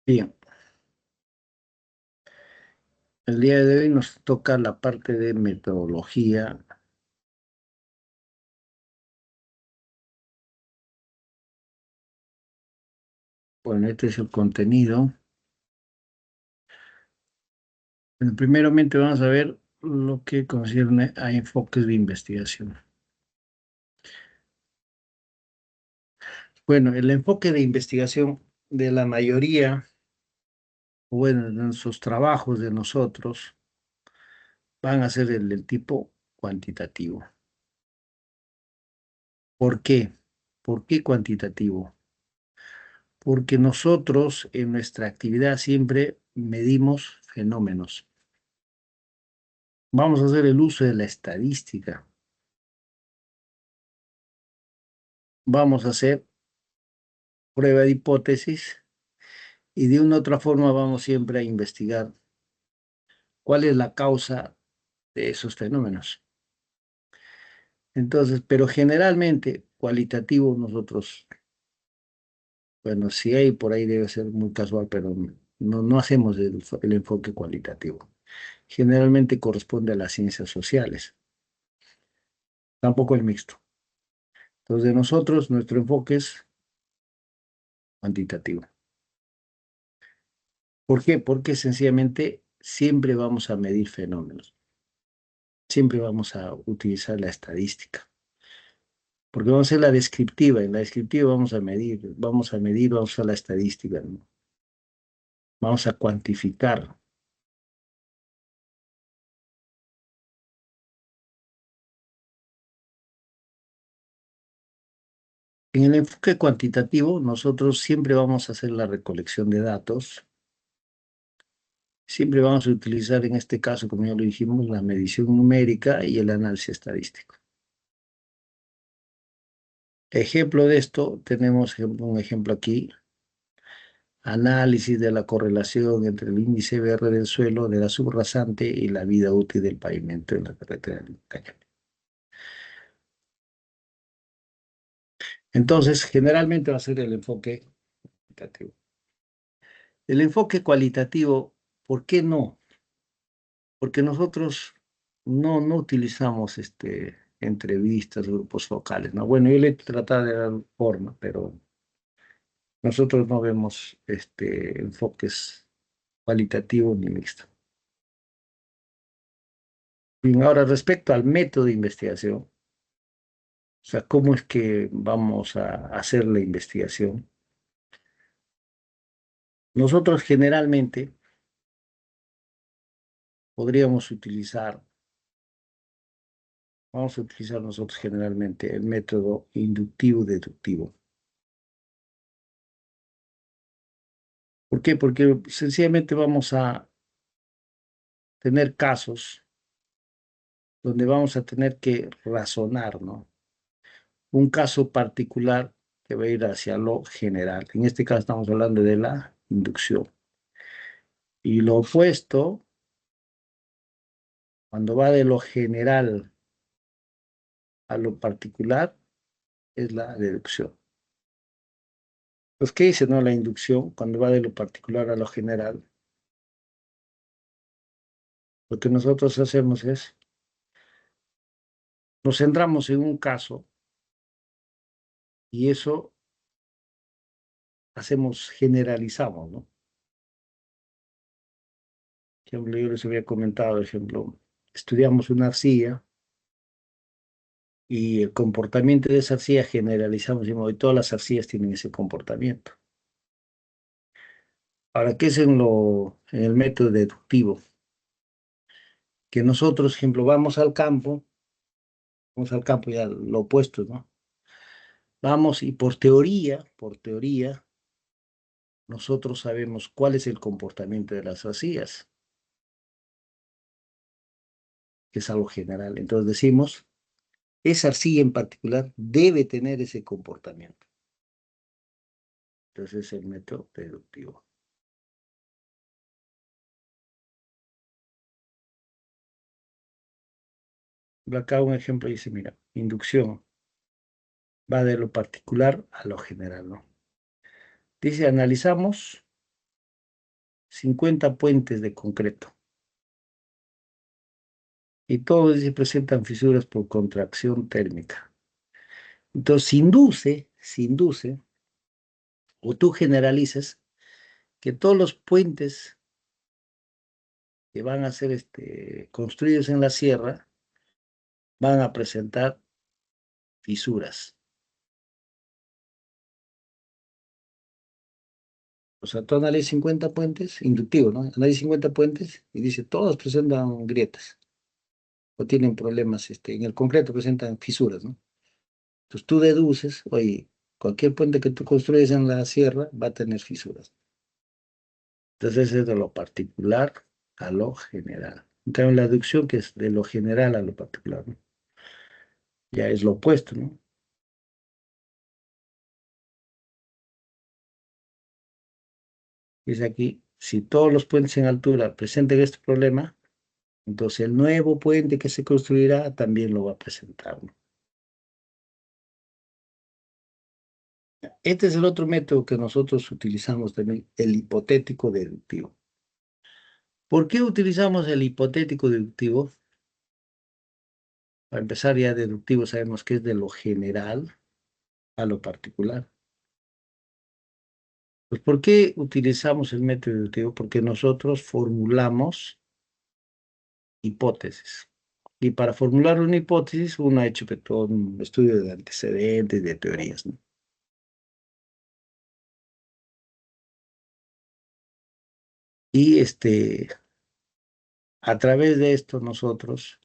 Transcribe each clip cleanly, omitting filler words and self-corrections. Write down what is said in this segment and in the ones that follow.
Bien, el día de hoy nos toca la parte de metodología. Bueno, este es el contenido. Primeramente vamos a ver lo que concierne a enfoques de investigación. Bueno, el enfoque de investigación de la mayoría, bueno, de nuestros trabajos de nosotros, van a ser el del tipo cuantitativo. ¿Por qué? ¿Por qué cuantitativo? Porque nosotros en nuestra actividad siempre medimos fenómenos. Vamos a hacer el uso de la estadística. Vamos a hacer prueba de hipótesis y de una u otra forma vamos siempre a investigar cuál es la causa de esos fenómenos. Entonces, pero generalmente cualitativo nosotros, bueno, si hay por ahí debe ser muy casual, pero no hacemos el enfoque cualitativo. Generalmente corresponde a las ciencias sociales, tampoco el mixto. Entonces, de nosotros, nuestro enfoque es cuantitativo. ¿Por qué? Porque sencillamente siempre vamos a medir fenómenos, siempre vamos a utilizar la estadística, porque vamos a hacer la descriptiva, en la descriptiva vamos a medir, vamos a usar la estadística, ¿no? Vamos a cuantificar. En el enfoque cuantitativo, nosotros siempre vamos a hacer la recolección de datos, siempre vamos a utilizar en este caso, como ya lo dijimos, la medición numérica y el análisis estadístico. Ejemplo de esto, tenemos un ejemplo aquí, análisis de la correlación entre el índice BR del suelo, de la subrasante y la vida útil del pavimento en la carretera del Cañón. Entonces, generalmente va a ser el enfoque cualitativo. El enfoque cualitativo, ¿por qué no? Porque nosotros no utilizamos entrevistas, grupos focales, ¿no? Bueno, yo le he tratado de dar forma, pero nosotros no vemos enfoques cualitativos ni mixtos. Bien, ahora, respecto al método de investigación, o sea, ¿cómo es que vamos a hacer la investigación? Nosotros generalmente podríamos utilizar, vamos a utilizar nosotros generalmente el método inductivo-deductivo. ¿Por qué? Porque sencillamente vamos a tener casos donde vamos a tener que razonar, ¿no? Un caso particular que va a ir hacia lo general. En este caso estamos hablando de la inducción. Y lo opuesto, cuando va de lo general a lo particular, es la deducción. Pues, ¿qué dice, no? La inducción, cuando va de lo particular a lo general, lo que nosotros hacemos es, nos centramos en un caso y eso hacemos, generalizamos, ¿no? Por ejemplo, yo les había comentado, por ejemplo, estudiamos una arcilla y el comportamiento de esa arcilla generalizamos, y hoy todas las arcillas tienen ese comportamiento. Ahora, ¿qué es en el método deductivo? Que nosotros, por ejemplo, vamos al campo ya lo opuesto, ¿no? Vamos y por teoría, nosotros sabemos cuál es el comportamiento de las arcillas, que es algo general. Entonces decimos, esa arcilla en particular debe tener ese comportamiento. Entonces es el método deductivo. Acá un ejemplo dice, mira, inducción va de lo particular a lo general, ¿no? Dice, analizamos 50 puentes de concreto. Y todos se presentan fisuras por contracción térmica. Entonces, se induce, o tú generalizas, que todos los puentes que van a ser construidos en la sierra van a presentar fisuras. O sea, tú analizas 50 puentes, inductivo, ¿no? Analizas 50 puentes y dice, todos presentan grietas o tienen problemas, en el concreto presentan fisuras, ¿no? Entonces tú deduces, oye, cualquier puente que tú construyes en la sierra va a tener fisuras. Entonces es de lo particular a lo general. En cambio, la deducción que es de lo general a lo particular, ¿no? Ya es lo opuesto, ¿no? Dice aquí, si todos los puentes en altura presentan este problema, entonces el nuevo puente que se construirá también lo va a presentar, ¿no? Este es el otro método que nosotros utilizamos también, el hipotético deductivo. ¿Por qué utilizamos el hipotético deductivo? Para empezar, ya deductivo sabemos que es de lo general a lo particular. Pues, ¿por qué utilizamos el método deductivo? Porque nosotros formulamos hipótesis. Y para formular una hipótesis, uno ha hecho que todo un estudio de antecedentes, de teorías, ¿no? Y a través de esto nosotros,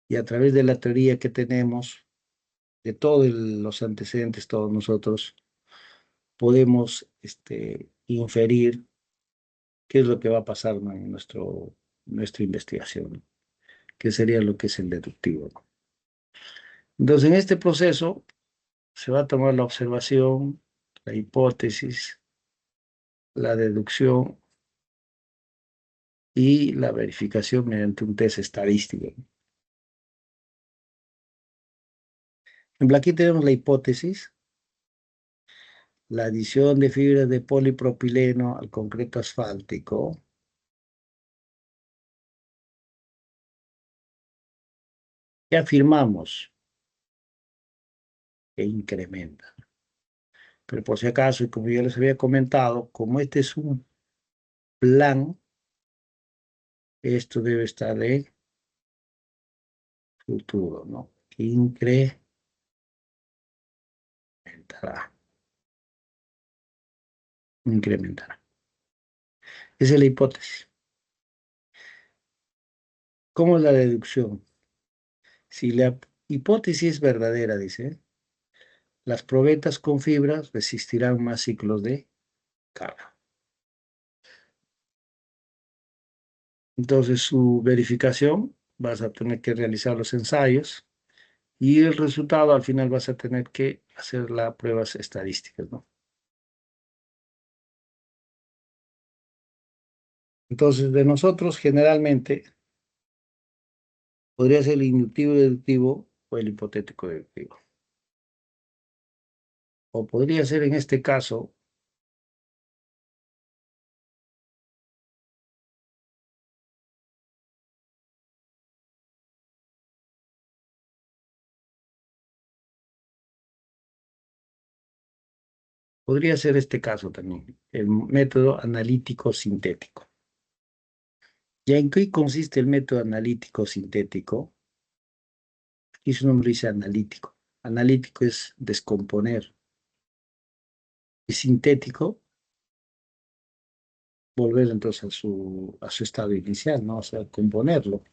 y a través de la teoría que tenemos, de todos los antecedentes, todos nosotros, podemos inferir qué es lo que va a pasar, ¿no? En nuestra investigación, ¿no? ¿Qué sería lo que es el deductivo, ¿no? Entonces, en este proceso se va a tomar la observación, la hipótesis, la deducción y la verificación mediante un test estadístico, ¿no? Por ejemplo, aquí tenemos la hipótesis, la adición de fibras de polipropileno al concreto asfáltico, y afirmamos que incrementa. Pero por si acaso, y como yo les había comentado, como este es un plan, esto debe estar en futuro, ¿no? Incrementará. Incrementará. Esa es la hipótesis. ¿Cómo es la deducción? Si la hipótesis es verdadera, dice, las probetas con fibras resistirán más ciclos de carga. Entonces, su verificación, vas a tener que realizar los ensayos y el resultado al final vas a tener que hacer las pruebas estadísticas, ¿no? Entonces, de nosotros generalmente podría ser el inductivo deductivo o el hipotético deductivo. O podría ser en este caso, podría ser este caso también, el método analítico sintético. ¿Ya en qué consiste el método analítico sintético? Aquí su nombre dice analítico. Analítico es descomponer. Y sintético, volver entonces a su estado inicial, ¿no? O sea, componerlo. O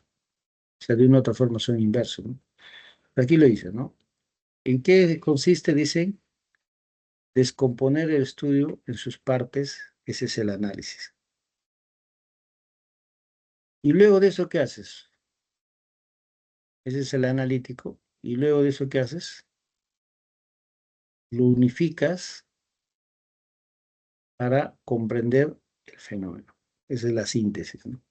sea, de una u otra forma son inversos, ¿no? Aquí lo dice, ¿no? ¿En qué consiste? Dicen, descomponer el estudio en sus partes, ese es el análisis. Y luego de eso, ¿qué haces? Ese es el analítico. Y luego de eso, ¿qué haces? Lo unificas para comprender el fenómeno. Esa es la síntesis, ¿no?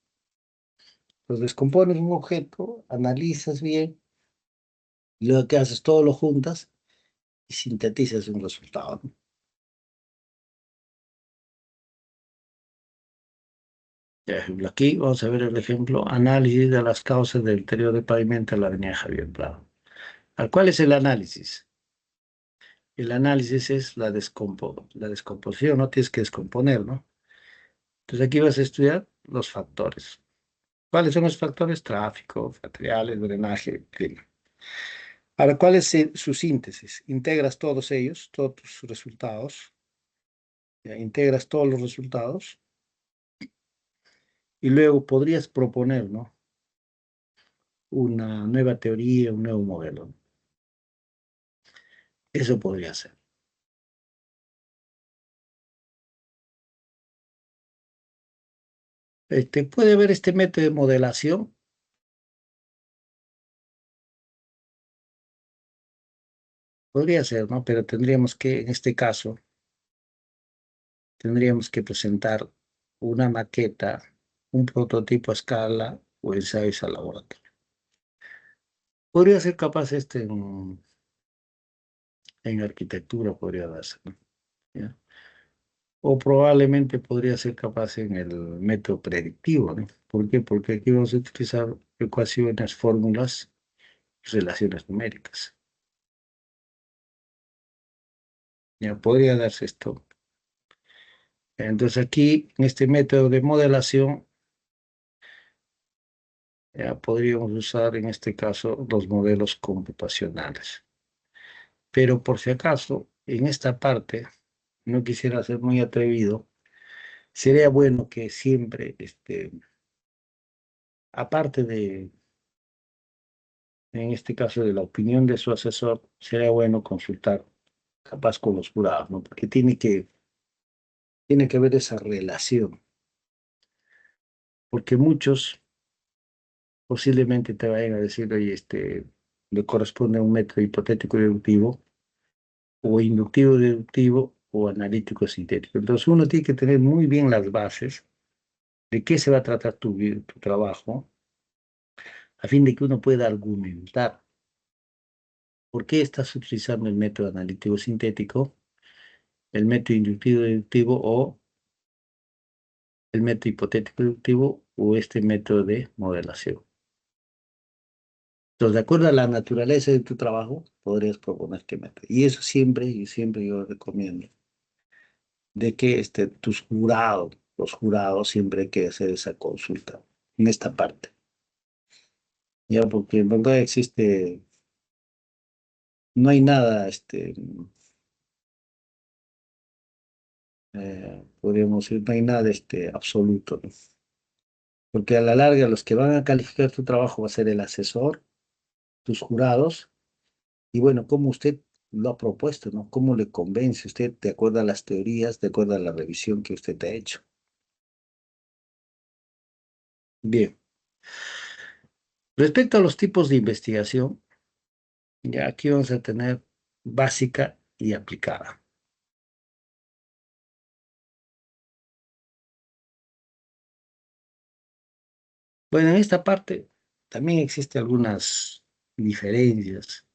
Entonces descompones un objeto, analizas bien, y luego que haces todo lo juntas y sintetizas un resultado, ¿no? Por ejemplo, aquí vamos a ver el ejemplo, análisis de las causas del deterioro del pavimento en la avenida Javier Prado. ¿Cuál es el análisis? El análisis es la descomposición, no tienes que descomponer, ¿no? Entonces aquí vas a estudiar los factores. ¿Cuáles son los factores? Tráfico, materiales, drenaje, clima. Ahora, ¿cuál es su síntesis? Integras todos ellos, todos tus resultados, ya, integras todos los resultados y luego podrías proponer, ¿no? Una nueva teoría, un nuevo modelo. Eso podría ser. Puede haber este método de modelación, podría ser, ¿no? Pero tendríamos que, en este caso, tendríamos que presentar una maqueta, un prototipo a escala o ensayos al laboratorio. Podría ser capaz en arquitectura, podría darse, ¿no? ¿Ya? O probablemente podría ser capaz en el método predictivo, ¿no? ¿Por qué? Porque aquí vamos a utilizar ecuaciones, fórmulas y relaciones numéricas. Ya podría darse esto. Entonces aquí, en este método de modelación, ya podríamos usar en este caso los modelos computacionales. Pero por si acaso, en esta parte, no quisiera ser muy atrevido, sería bueno que siempre, aparte de, en este caso, de la opinión de su asesor, sería bueno consultar capaz con los jurados, ¿no? Porque tiene que haber esa relación, porque muchos posiblemente te vayan a decir, oye, le corresponde a un método hipotético deductivo, o inductivo deductivo, o analítico sintético. Entonces uno tiene que tener muy bien las bases de qué se va a tratar tu trabajo, a fin de que uno pueda argumentar por qué estás utilizando el método analítico sintético, el método inductivo deductivo o el método hipotético deductivo o este método de modelación. Entonces, de acuerdo a la naturaleza de tu trabajo, podrías proponer qué método. Y eso siempre, y siempre yo recomiendo, de que los jurados siempre hay que hacer esa consulta en esta parte. Ya, porque en verdad no hay nada, podríamos decir, no hay nada, absoluto, ¿no? Porque a la larga los que van a calificar tu trabajo va a ser el asesor, tus jurados, y bueno, cómo usted lo ha propuesto, ¿no? ¿Cómo le convence usted de acuerdo a las teorías, de acuerdo a la revisión que usted ha hecho? Bien, respecto a los tipos de investigación, ya aquí vamos a tener básica y aplicada. Bueno, en esta parte también existen algunas diferencias,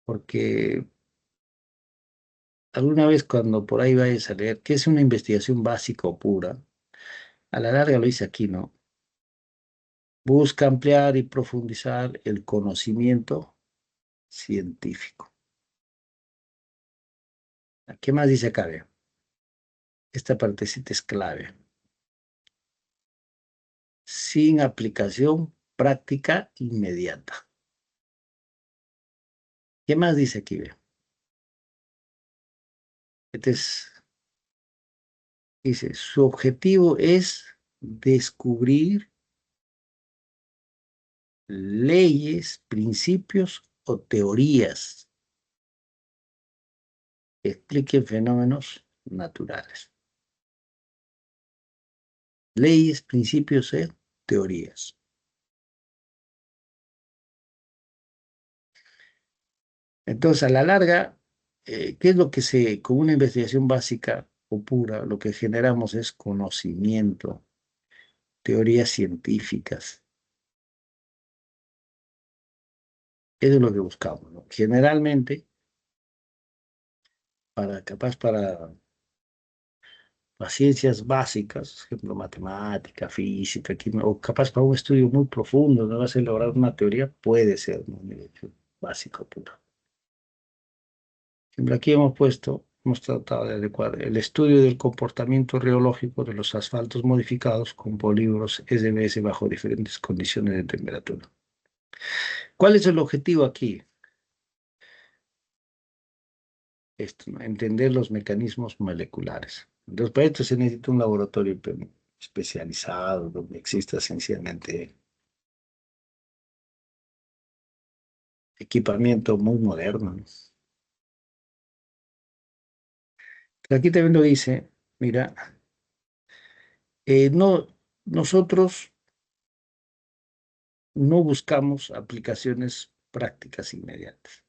porque alguna vez cuando por ahí vayas a leer qué es una investigación básica o pura, a la larga lo dice aquí, ¿no? Busca ampliar y profundizar el conocimiento científico. ¿Qué más dice acá? Vea? Esta partecita es clave. Sin aplicación práctica inmediata. ¿Qué más dice aquí? Vea? Este es, dice, su objetivo es descubrir leyes, principios o teorías que expliquen fenómenos naturales. Leyes, principios y teorías. Entonces, a la larga, ¿qué es lo que con una investigación básica o pura, lo que generamos es conocimiento, teorías científicas? Eso es lo que buscamos, ¿no? Generalmente, para las ciencias básicas, por ejemplo, matemática, física, química, o capaz para un estudio muy profundo, no vas a elaborar una teoría, puede ser, ¿no? Un nivel básico puro. Por ejemplo, aquí hemos tratado de adecuar el estudio del comportamiento reológico de los asfaltos modificados con polímeros SBS bajo diferentes condiciones de temperatura. ¿Cuál es el objetivo aquí? Esto, ¿no? Entender los mecanismos moleculares. Entonces, para esto se necesita un laboratorio especializado, donde exista sencillamente equipamiento muy moderno, ¿no? Aquí también lo dice, mira, no, nosotros no buscamos aplicaciones prácticas inmediatas,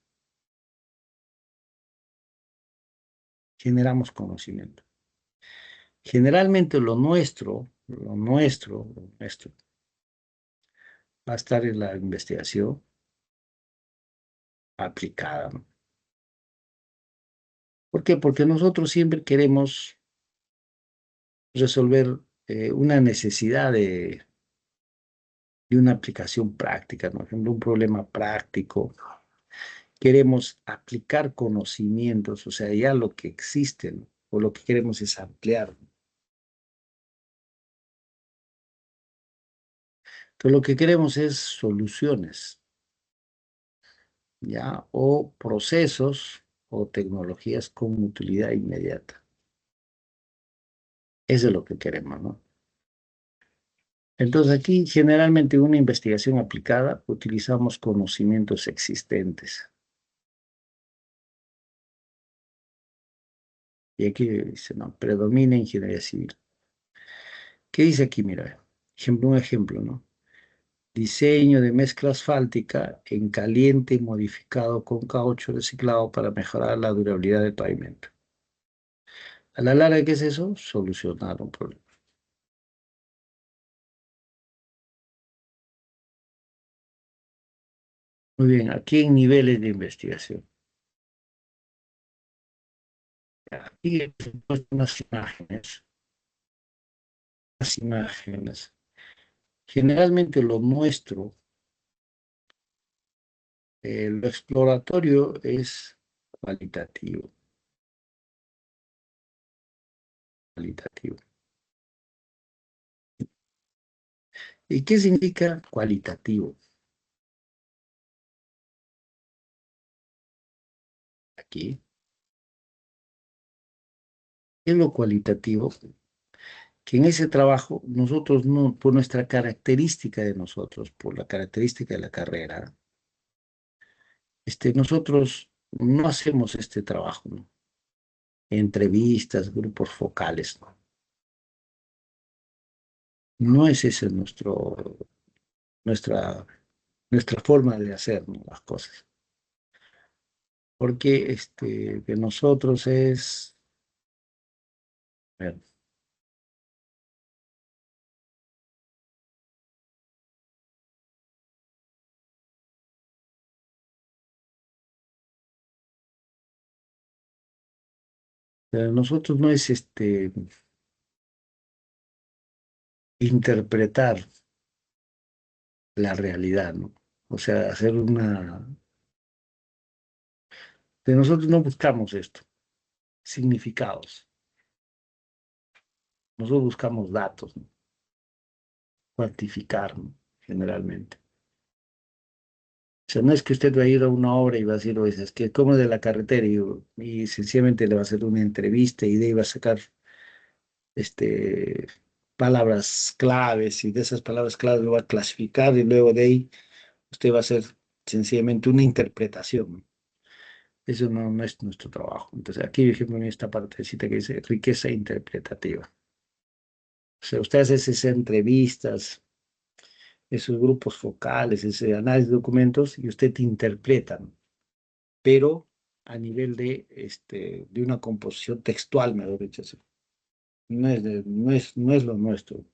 generamos conocimiento. Generalmente lo nuestro va a estar en la investigación aplicada, ¿no? ¿Por qué? Porque nosotros siempre queremos resolver una necesidad de una aplicación práctica, ¿no? Por ejemplo, un problema práctico. Queremos aplicar conocimientos, o sea, ya lo que existe, ¿no? O lo que queremos es ampliar, ¿no? Entonces, lo que queremos es soluciones, ¿ya? O procesos o tecnologías con utilidad inmediata. Eso es lo que queremos, ¿no? Entonces, aquí generalmente en una investigación aplicada utilizamos conocimientos existentes. Y aquí dice, no, predomina ingeniería civil. ¿Qué dice aquí? Mira, un ejemplo, ¿no? Diseño de mezcla asfáltica en caliente modificado con caucho reciclado para mejorar la durabilidad del pavimento. A la larga, ¿qué es eso? Solucionar un problema. Muy bien, aquí en niveles de investigación. Aquí he puesto unas imágenes. Las imágenes. Generalmente lo nuestro, lo exploratorio es cualitativo, cualitativo. ¿Y qué significa cualitativo? Aquí, ¿qué es lo cualitativo? Que en ese trabajo nosotros no, por nuestra característica de nosotros, por la característica de la carrera, nosotros no hacemos este trabajo, ¿no? Entrevistas, grupos focales, ¿no? No es ese nuestra, nuestra forma de hacer, ¿no? Las cosas. Porque de nosotros es, a ver, de nosotros no es interpretar la realidad, ¿no? O sea, hacer de nosotros no buscamos esto, significados. Nosotros buscamos datos, ¿no? Cuantificar, ¿no? Generalmente. O sea, no es que usted va a ir a una obra y va a decir, oye, es que como de la carretera y sencillamente le va a hacer una entrevista y de ahí va a sacar este, palabras claves y de esas palabras claves lo va a clasificar y luego de ahí usted va a hacer sencillamente una interpretación, ¿no? Eso no es nuestro trabajo. Entonces, aquí, por ejemplo, en esta partecita que dice riqueza interpretativa. O sea, usted hace esas entrevistas, esos grupos focales, ese análisis de documentos y usted interpreta, ¿no? Pero a nivel de una composición textual, mejor dicho. Así. No es lo nuestro.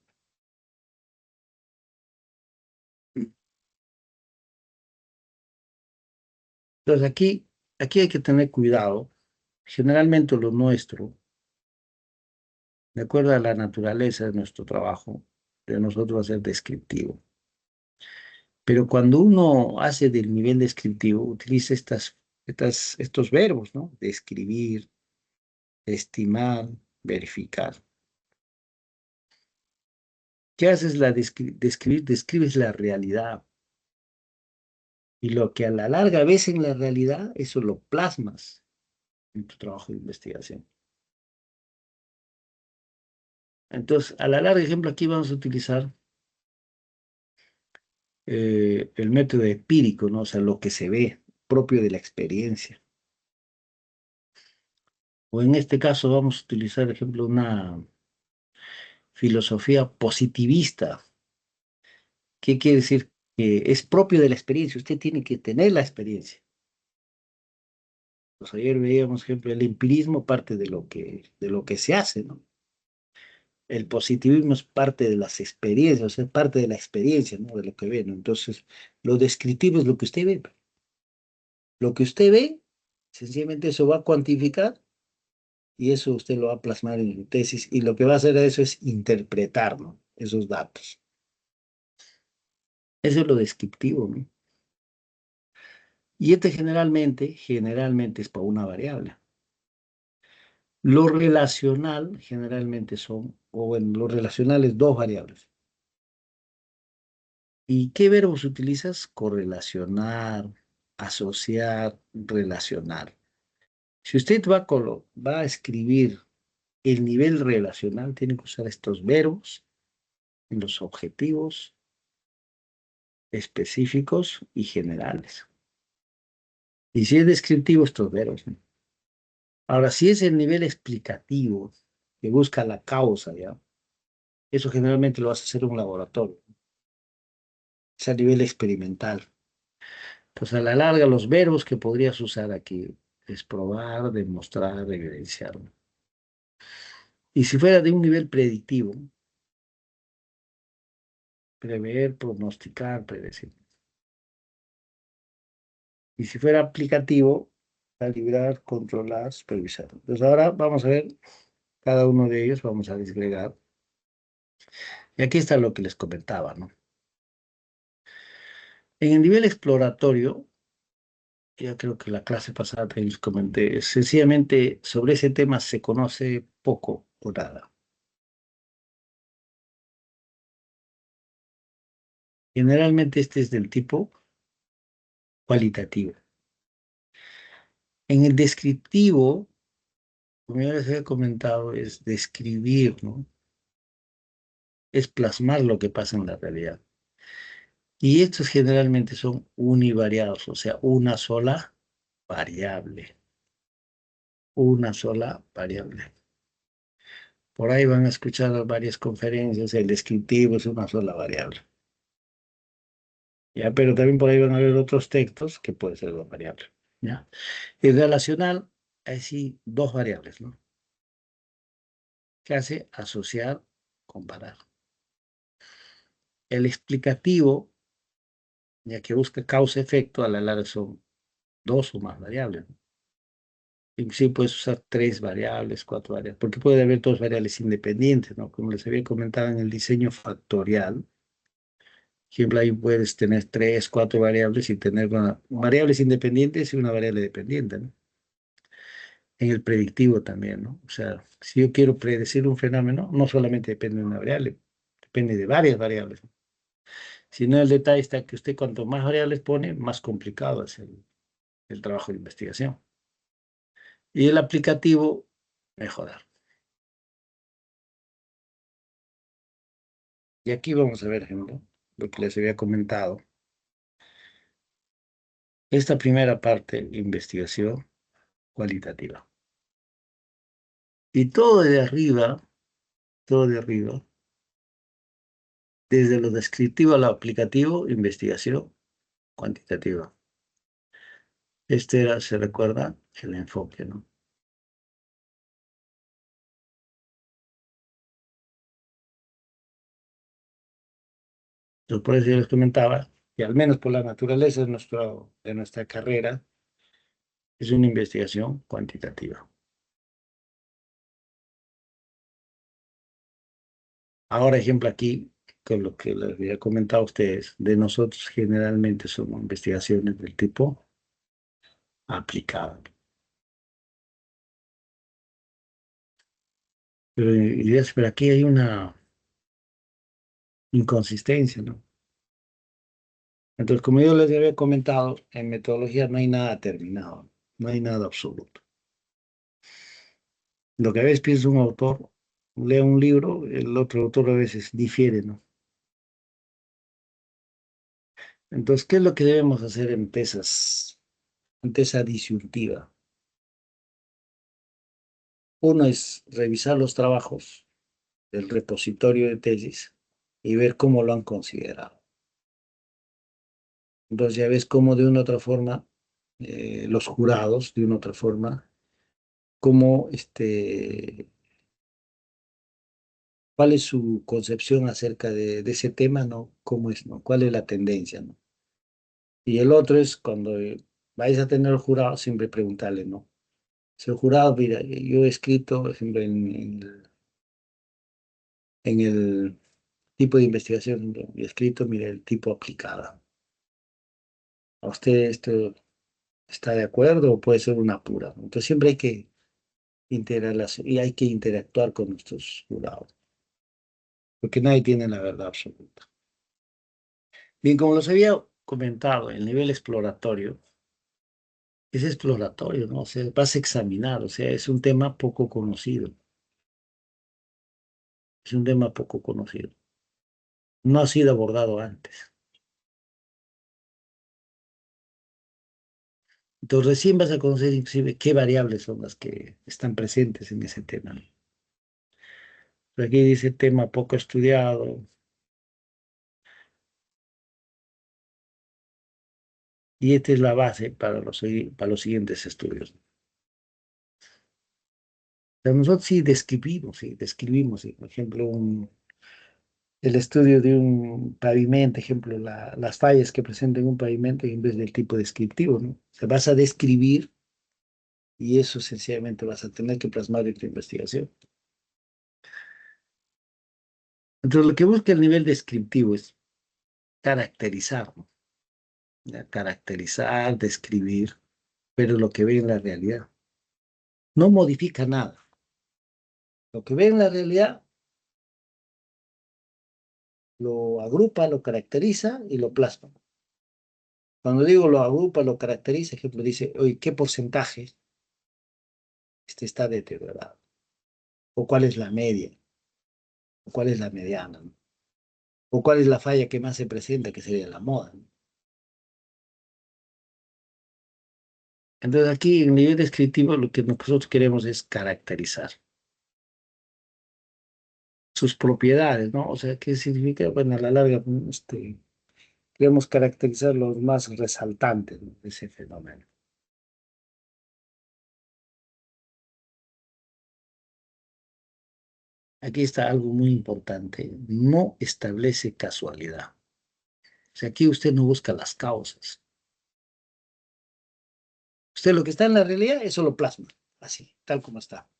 Entonces aquí hay que tener cuidado. Generalmente lo nuestro de acuerdo a la naturaleza de nuestro trabajo, de nosotros va a ser descriptivo. Pero cuando uno hace del nivel descriptivo, utiliza estos verbos, ¿no? Describir, estimar, verificar. ¿Qué haces describir? Describes la realidad. Y lo que a la larga ves en la realidad, eso lo plasmas en tu trabajo de investigación. Entonces, a la larga, ejemplo, aquí vamos a utilizar el método empírico, ¿no? O sea, lo que se ve, propio de la experiencia. O en este caso vamos a utilizar, por ejemplo, una filosofía positivista. ¿Qué quiere decir? Que es propio de la experiencia. Usted tiene que tener la experiencia. Pues ayer veíamos, por ejemplo, el empirismo parte de lo que se hace, ¿no? El positivismo es parte de las experiencias, o sea, es parte de la experiencia, ¿no? De lo que ve, ¿no? Entonces, lo descriptivo es lo que usted ve. Lo que usted ve, sencillamente eso va a cuantificar y eso usted lo va a plasmar en su tesis y lo que va a hacer eso es interpretar, ¿no? Esos datos. Eso es lo descriptivo, ¿no? Y este generalmente es para una variable. Lo relacional generalmente son, o bueno, lo relacional es dos variables. ¿Y qué verbos utilizas? Correlacionar, asociar, relacionar. Si usted va a escribir el nivel relacional, tiene que usar estos verbos en los objetivos específicos y generales. Y si es descriptivo, estos verbos, ¿no? Ahora, si es el nivel explicativo, que busca la causa, ¿ya? Eso generalmente lo vas a hacer en un laboratorio, es a nivel experimental. Entonces, a la larga, los verbos que podrías usar aquí es probar, demostrar, evidenciar, ¿no? Y si fuera de un nivel predictivo, prever, pronosticar, predecir. Y si fuera aplicativo, calibrar, controlar, supervisar. Entonces, ahora vamos a ver cada uno de ellos, vamos a disgregar. Y aquí está lo que les comentaba, ¿no? En el nivel exploratorio, ya creo que la clase pasada también les comenté, sencillamente sobre ese tema se conoce poco o nada. Generalmente este es del tipo cualitativo. En el descriptivo, como ya les había comentado, es describir, ¿no? Es plasmar lo que pasa en la realidad. Y estos generalmente son univariados, o sea, una sola variable. Una sola variable. Por ahí van a escuchar varias conferencias, el descriptivo es una sola variable. ¿Ya? Pero también por ahí van a ver otros textos que puede ser dos variables. ¿Ya? El relacional, hay sí dos variables, ¿no? Que hace asociar, comparar. El explicativo, ya que busca causa-efecto, a la larga son dos o más variables, ¿no? Y sí puedes usar tres variables, cuatro variables, porque puede haber dos variables independientes, ¿no? Como les había comentado en el diseño factorial, por ejemplo, ahí puedes tener tres, cuatro variables y tener variables independientes y una variable dependiente, ¿no? En el predictivo también, ¿no? O sea, si yo quiero predecir un fenómeno, no solamente depende de una variable, depende de varias variables, ¿no? Si no, el detalle está que usted cuanto más variables pone, más complicado es el trabajo de investigación. Y el aplicativo, mejorar. Y aquí vamos a ver, ejemplo, lo que les había comentado. Esta primera parte, investigación cualitativa. Y todo de arriba, desde lo descriptivo a lo aplicativo, investigación cuantitativa. Este era, se recuerda, el enfoque, ¿no? Entonces, por eso yo les comentaba que al menos por la naturaleza de nuestra carrera, es una investigación cuantitativa. Ahora, ejemplo, aquí, con lo que les había comentado a ustedes, de nosotros generalmente son investigaciones del tipo aplicado. Pero, pero aquí hay una inconsistencia, ¿no? Entonces, como yo les había comentado, en metodología no hay nada terminado, no hay nada absoluto. Lo que a veces piensa un autor, lee un libro, el otro autor a veces difiere, ¿no? Entonces, ¿qué es lo que debemos hacer ante esa disyuntiva? Uno es revisar los trabajos del repositorio de tesis y ver cómo lo han considerado. Entonces ya ves cómo de una u otra forma, los jurados, de una u otra forma, cómo cuál es su concepción acerca de ese tema, ¿no? ¿Cómo es, no? ¿Cuál es la tendencia, no? Y el otro es cuando vais a tener el jurado, siempre preguntarle, ¿no? Si el jurado, mira, yo he escrito, por ejemplo, en el tipo de investigación, he escrito, mira, el tipo aplicada. ¿A usted esto está de acuerdo o puede ser una pura? Entonces siempre hay que integrarlas y hay que interactuar con nuestros jurados, porque nadie tiene la verdad absoluta. Bien, como los había comentado, el nivel exploratorio es exploratorio, ¿no? O sea, vas a examinar, o sea, es un tema poco conocido, es un tema poco conocido. No ha sido abordado antes. Entonces recién vas a conocer inclusive qué variables son las que están presentes en ese tema, ¿no? Aquí dice tema poco estudiado, y esta es la base para los siguientes estudios. Pero nosotros sí, describimos, sí. Por ejemplo, el estudio de un pavimento, ejemplo, las fallas que presenta en un pavimento en vez del tipo descriptivo, ¿no? O sea, vas a describir y eso sencillamente vas a tener que plasmar en tu investigación. Entonces, lo que busca el nivel descriptivo es caracterizar, ¿no? Ya, caracterizar, describir, pero lo que ve en la realidad. No modifica nada. Lo que ve en la realidad lo agrupa, lo caracteriza y lo plasma. Cuando digo lo agrupa, lo caracteriza, ejemplo, dice, oye, ¿qué porcentaje está deteriorado? ¿O cuál es la media? ¿O cuál es la mediana? ¿No? ¿O cuál es la falla que más se presenta, que sería la moda? ¿No? Entonces aquí en nivel descriptivo lo que nosotros queremos es caracterizar sus propiedades, ¿no? O sea, ¿qué significa? Bueno, a la larga, queremos caracterizar los más resaltantes, ¿no? De ese fenómeno. Aquí está algo muy importante. No establece casualidad. O sea, aquí usted no busca las causas. Usted lo que está en la realidad, eso lo plasma, así, tal como está.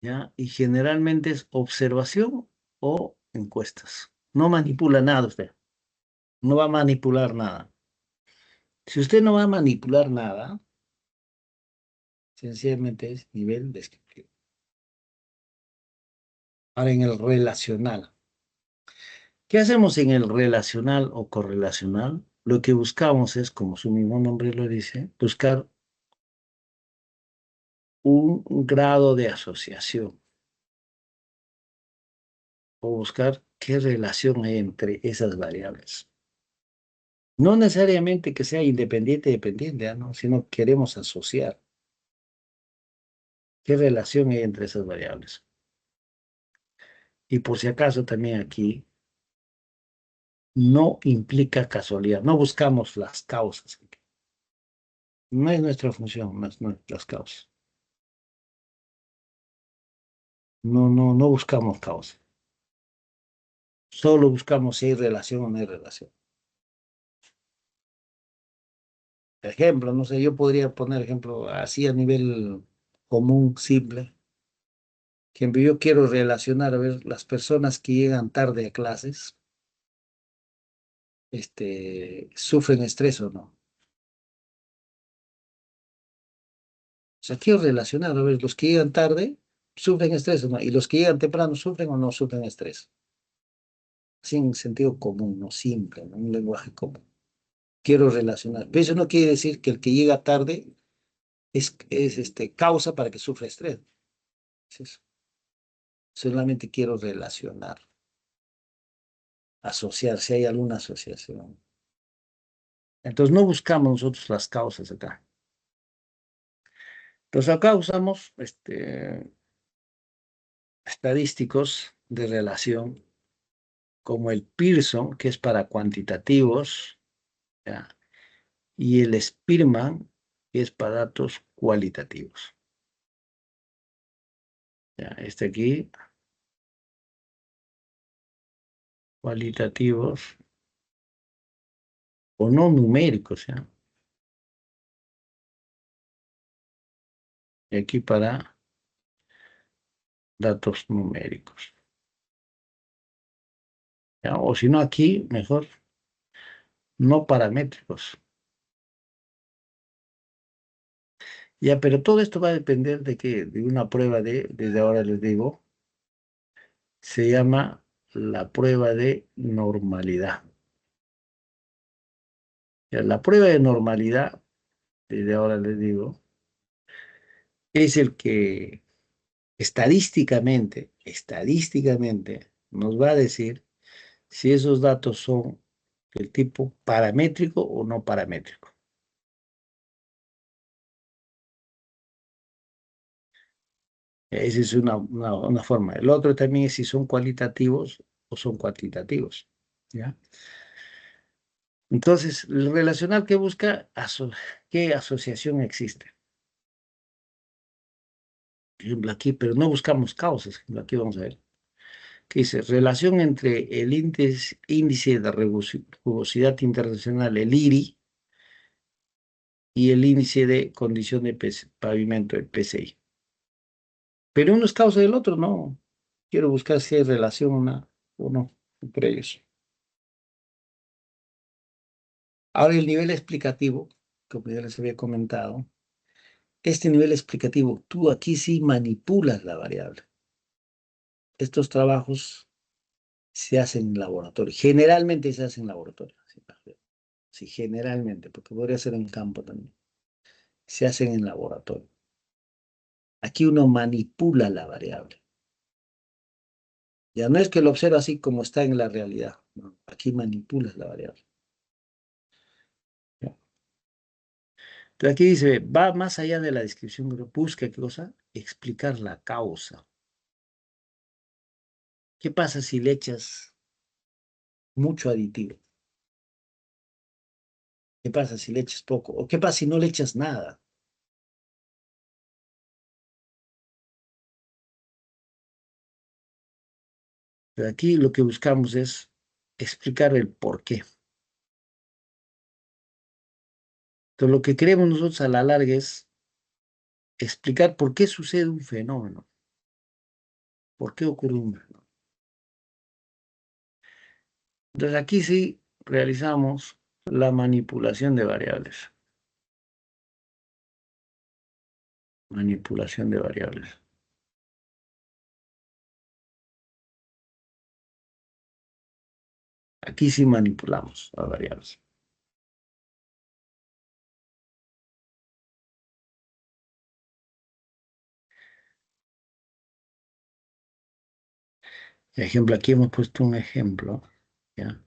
¿Ya? Y generalmente es observación o encuestas. No manipula nada usted. No va a manipular nada. Si usted no va a manipular nada, sencillamente es nivel descriptivo. Ahora en el relacional. ¿Qué hacemos en el relacional o correlacional? Lo que buscamos es, como su mismo nombre lo dice, buscar un grado de asociación o buscar qué relación hay entre esas variables. No necesariamente que sea independiente, dependiente, ¿ah? ¿No? Sino queremos asociar qué relación hay entre esas variables. Y por si acaso también aquí no implica casualidad, no buscamos las causas. No es nuestra función, no es las causas. No, no, no buscamos causas. Solo buscamos si hay relación o no hay relación. Ejemplo, no sé, yo podría poner ejemplo así a nivel común, simple. Ejemplo, yo quiero relacionar, a ver, las personas que llegan tarde a clases, ¿sufren estrés o no? O sea, quiero relacionar, a ver, los que llegan tarde, ¿sufren estrés o no? Y los que llegan temprano, ¿sufren o no sufren estrés? Sin sentido común, no simple, ¿no? Un lenguaje común. Quiero relacionar. Pero eso no quiere decir que el que llega tarde es causa para que sufra estrés. Es eso. Solamente quiero relacionar, asociar, si hay alguna asociación. Entonces no buscamos nosotros las causas acá. Entonces acá usamos estadísticos de relación como el Pearson, que es para cuantitativos, ¿ya? Y el Spearman, que es para datos cualitativos. ¿Ya? Este aquí, cualitativos o no numéricos, ¿ya? Y aquí para datos numéricos. ¿Ya? O si no, aquí mejor no paramétricos. Ya, pero todo esto va a depender de que de una prueba desde ahora les digo, se llama la prueba de normalidad. Ya, la prueba de normalidad, desde ahora les digo, es el que estadísticamente nos va a decir si esos datos son del tipo paramétrico o no paramétrico. Esa es una forma. El otro también es si son cualitativos o son cuantitativos. ¿Ya? Entonces, el relacional que busca, ¿qué asociación existe? Por ejemplo, aquí, pero no buscamos causas. Por ejemplo, aquí vamos a ver. Que dice, relación entre el índice de rugosidad internacional, el IRI, y el índice de condición de pavimento, el PCI. Pero uno es causa del otro, no. Quiero buscar si hay relación o no entre ellos. Ahora el nivel explicativo, como ya les había comentado, este nivel explicativo, tú aquí sí manipulas la variable. Estos trabajos se hacen en laboratorio. Generalmente se hacen en laboratorio. Sí, sí, generalmente, porque podría ser en campo también. Se hacen en laboratorio. Aquí uno manipula la variable. Ya no es que lo observa así como está en la realidad. No, aquí manipulas la variable. ¿Ya? Entonces aquí dice, va más allá de la descripción, pero busca qué cosa, explicar la causa. ¿Qué pasa si le echas mucho aditivo? ¿Qué pasa si le echas poco? ¿O qué pasa si no le echas nada? Pero aquí lo que buscamos es explicar el por qué. Entonces lo que queremos nosotros a la larga es explicar por qué sucede un fenómeno, por qué ocurre un fenómeno. Entonces aquí sí realizamos la manipulación de variables. Manipulación de variables. Aquí sí manipulamos las variables. Por ejemplo, aquí hemos puesto un ejemplo, ¿ya?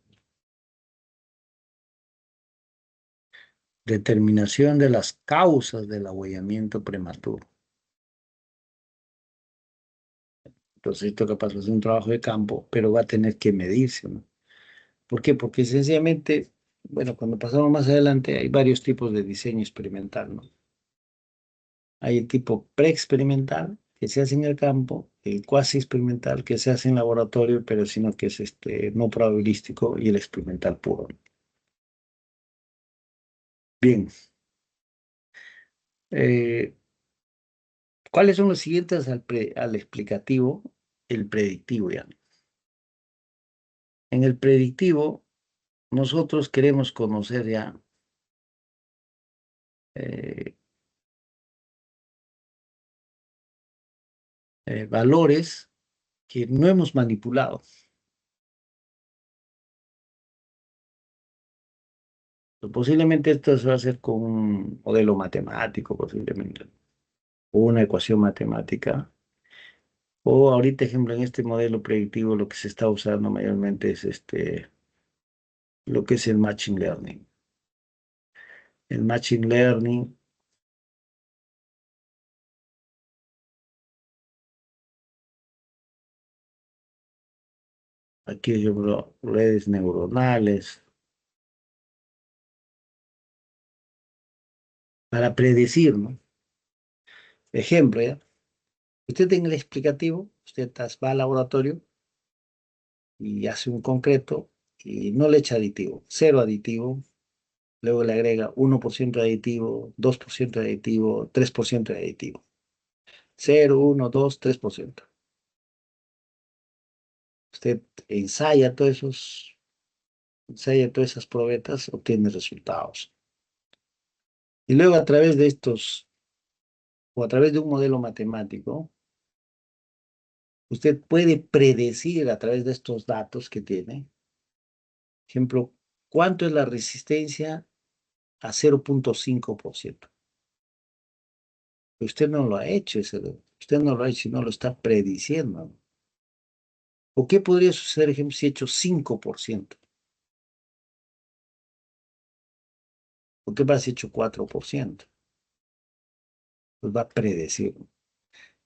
Determinación de las causas del abollamiento prematuro. Entonces, esto capaz es un trabajo de campo, pero va a tener que medirse, ¿no? ¿Por qué? Porque sencillamente, bueno, cuando pasamos más adelante, hay varios tipos de diseño experimental, ¿no? Hay el tipo preexperimental, que se hace en el campo, el cuasi experimental, que se hace en laboratorio, pero sino que es no probabilístico, y el experimental puro. Bien, eh, ¿Cuáles son los siguientes al explicativo? El predictivo ya. En el predictivo, nosotros queremos conocer ya eh, valores que no hemos manipulado. Posiblemente esto se va a hacer con un modelo matemático, posiblemente, o una ecuación matemática. O ahorita, ejemplo, en este modelo predictivo lo que se está usando mayormente es lo que es el Machine Learning. El Machine Learning, aquí ejemplo, redes neuronales, para predecir, ¿no? Ejemplo, ¿ya? Usted en el explicativo, usted va al laboratorio y hace un concreto y no le echa aditivo, cero aditivo, luego le agrega 1% de aditivo, 2% de aditivo, 3% de aditivo. 0, 1, 2, 3%. Usted ensaya todas esas probetas, obtiene resultados. Y luego a través de estos, o a través de un modelo matemático, usted puede predecir a través de estos datos que tiene, ejemplo, cuánto es la resistencia a 0,5%. Usted no lo ha hecho, usted no lo ha hecho, sino lo está prediciendo. ¿O qué podría suceder, ejemplo, si he hecho 5%? ¿O qué pasa si he hecho 4%? Pues va a predecir.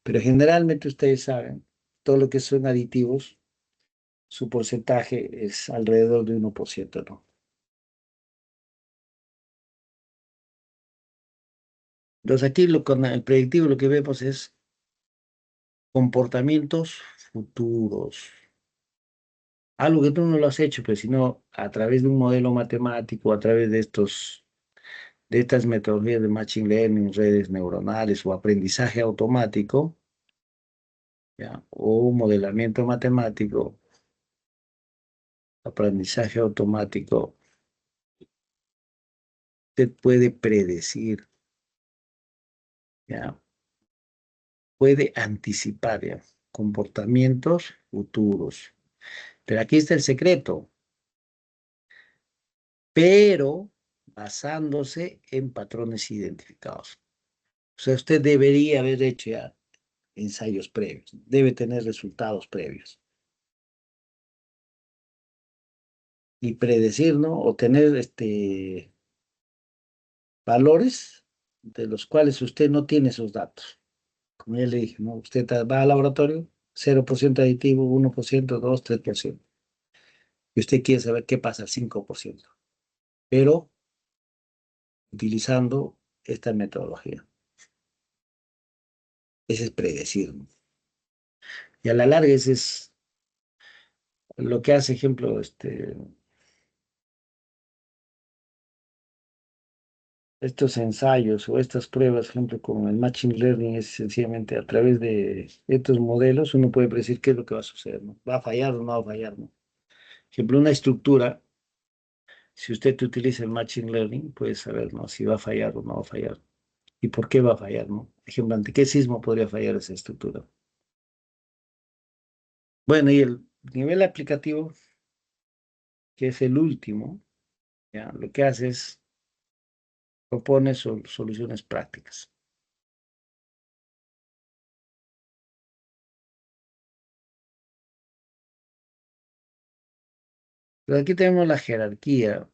Pero generalmente ustedes saben, todo lo que son aditivos, su porcentaje es alrededor de 1%, ¿no? Entonces aquí con el predictivo lo que vemos es comportamientos futuros. Algo que tú no lo has hecho, pero sino a través de un modelo matemático, a través de estas metodologías de Machine Learning, redes neuronales o aprendizaje automático, ¿ya? O modelamiento matemático, aprendizaje automático, usted puede predecir, ¿ya? Puede anticipar, ¿ya? Comportamientos futuros. Pero aquí está el secreto, pero basándose en patrones identificados. O sea, usted debería haber hecho ya ensayos previos, debe tener resultados previos y predecir, ¿no? O tener valores de los cuales usted no tiene esos datos. Como ya le dije, ¿no? Usted va al laboratorio, 0% aditivo, 1%, 2, 3%. Y usted quiere saber qué pasa al 5%, pero utilizando esta metodología. Ese es predecir, ¿no? Y a la larga ese es lo que hace, ejemplo, estos ensayos o estas pruebas, ejemplo, con el Machine Learning, es sencillamente a través de estos modelos uno puede predecir qué es lo que va a suceder, ¿no? ¿Va a fallar o no va a fallar, no? Ejemplo, una estructura, si usted utiliza el Machine Learning, puede saber, ¿no? Si va a fallar o no va a fallar. ¿Y por qué va a fallar, no? Ejemplo, ¿ante qué sismo podría fallar esa estructura? Bueno, y el nivel aplicativo, que es el último, ¿ya? Lo que hace es propone soluciones prácticas. Pero aquí tenemos la jerarquía,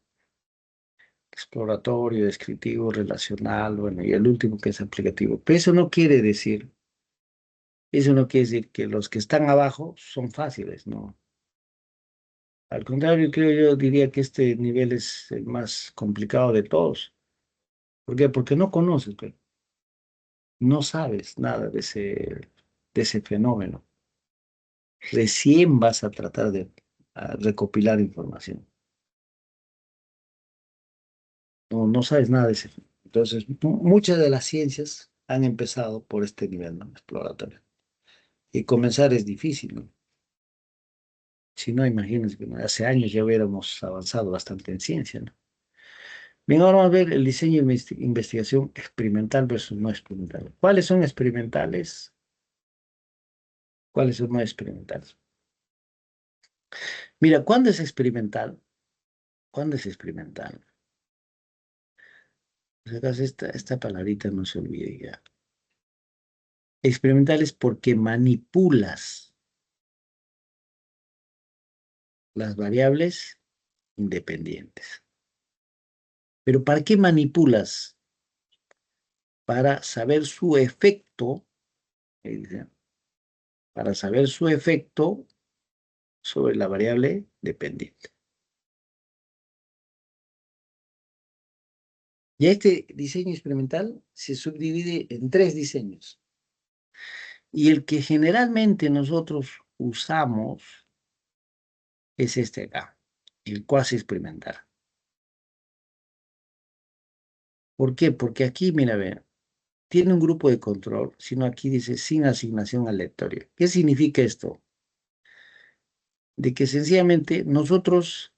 exploratorio, descriptivo, relacional, bueno, y el último que es aplicativo. Pero eso no quiere decir que los que están abajo son fáciles, ¿no? Al contrario, yo diría que este nivel es el más complicado de todos. ¿Por qué? Porque no conoces, pero no sabes nada de ese fenómeno. Recién vas a tratar de recopilar información. No, no sabes nada de ese fenómeno. Entonces, muchas de las ciencias han empezado por este nivel, ¿no? Exploratorio. Y comenzar es difícil, ¿no? Si no, imagínense que hace años ya hubiéramos avanzado bastante en ciencia, ¿no? Bien, ahora vamos a ver el diseño de investigación experimental versus no experimental. ¿Cuáles son experimentales? ¿Cuáles son no experimentales? Mira, ¿cuándo es experimental? ¿Cuándo es experimental? Por si acaso esta palabrita no se olvide ya. Experimental es porque manipulas las variables independientes. Pero ¿para qué manipulas? Para saber su efecto, dice, para saber su efecto sobre la variable dependiente. Y este diseño experimental se subdivide en tres diseños. Y el que generalmente nosotros usamos es este acá, el cuasi experimental. ¿Por qué? Porque aquí, mira, ve, tiene un grupo de control, sino aquí dice sin asignación aleatoria. ¿Qué significa esto? De que sencillamente nosotros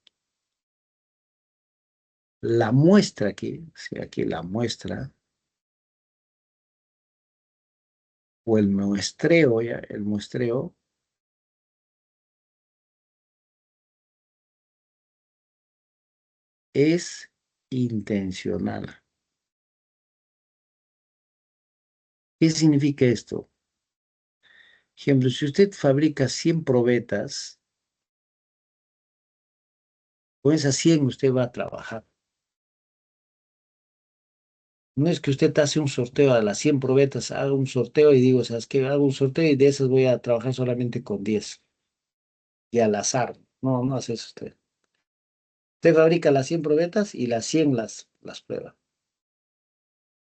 la muestra aquí, o sea, que la muestra o el muestreo, ya, el muestreo es intencional. ¿Qué significa esto? Ejemplo, si usted fabrica 100 probetas, con esas 100 usted va a trabajar. No es que usted hace un sorteo a las 100 probetas, haga un sorteo y digo, ¿sabes qué? Hago un sorteo y de esas voy a trabajar solamente con 10 y al azar. No, no hace eso usted. Usted fabrica las 100 probetas y las 100 las prueba.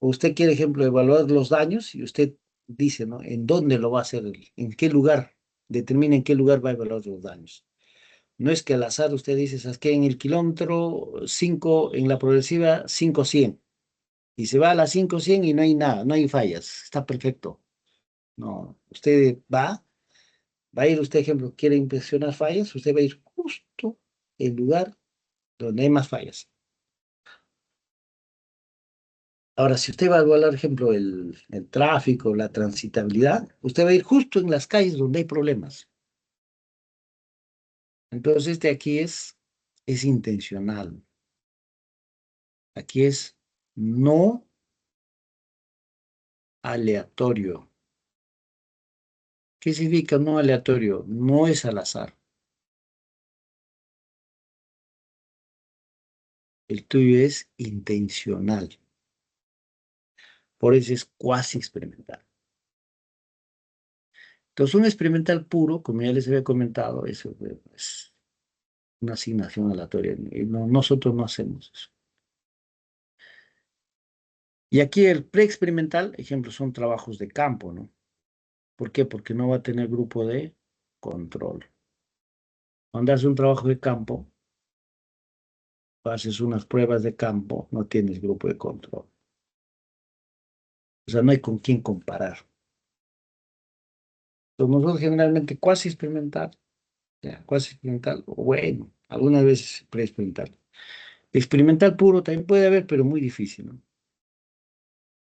O usted quiere, ejemplo, evaluar los daños y usted dice, ¿no? ¿En dónde lo va a hacer? ¿En qué lugar? Determina en qué lugar va a evaluar los daños. No es que al azar usted dice, ¿sabes qué? En el kilómetro 5 en la progresiva, 5-100. Y se va a las 5-100 y no hay nada, no hay fallas. Está perfecto. No, usted va a ir, usted, ejemplo, quiere inspeccionar fallas, usted va a ir justo el lugar donde hay más fallas. Ahora, si usted va a evaluar, ejemplo, el tráfico, la transitabilidad, usted va a ir justo en las calles donde hay problemas. Entonces, este aquí es intencional. Aquí es no aleatorio. ¿Qué significa no aleatorio? No es al azar. El tuyo es intencional. Por eso es cuasi experimental. Entonces, un experimental puro, como ya les había comentado, eso es una asignación aleatoria. Y nosotros no hacemos eso. Y aquí el preexperimental, ejemplo, son trabajos de campo, ¿no? ¿Por qué? Porque no va a tener grupo de control. Cuando haces un trabajo de campo, haces unas pruebas de campo, no tienes grupo de control. O sea, no hay con quién comparar. Entonces, nosotros generalmente cuasi experimental, ya, cuasi experimental, o bueno, algunas veces preexperimental. Experimental puro también puede haber, pero muy difícil, ¿no?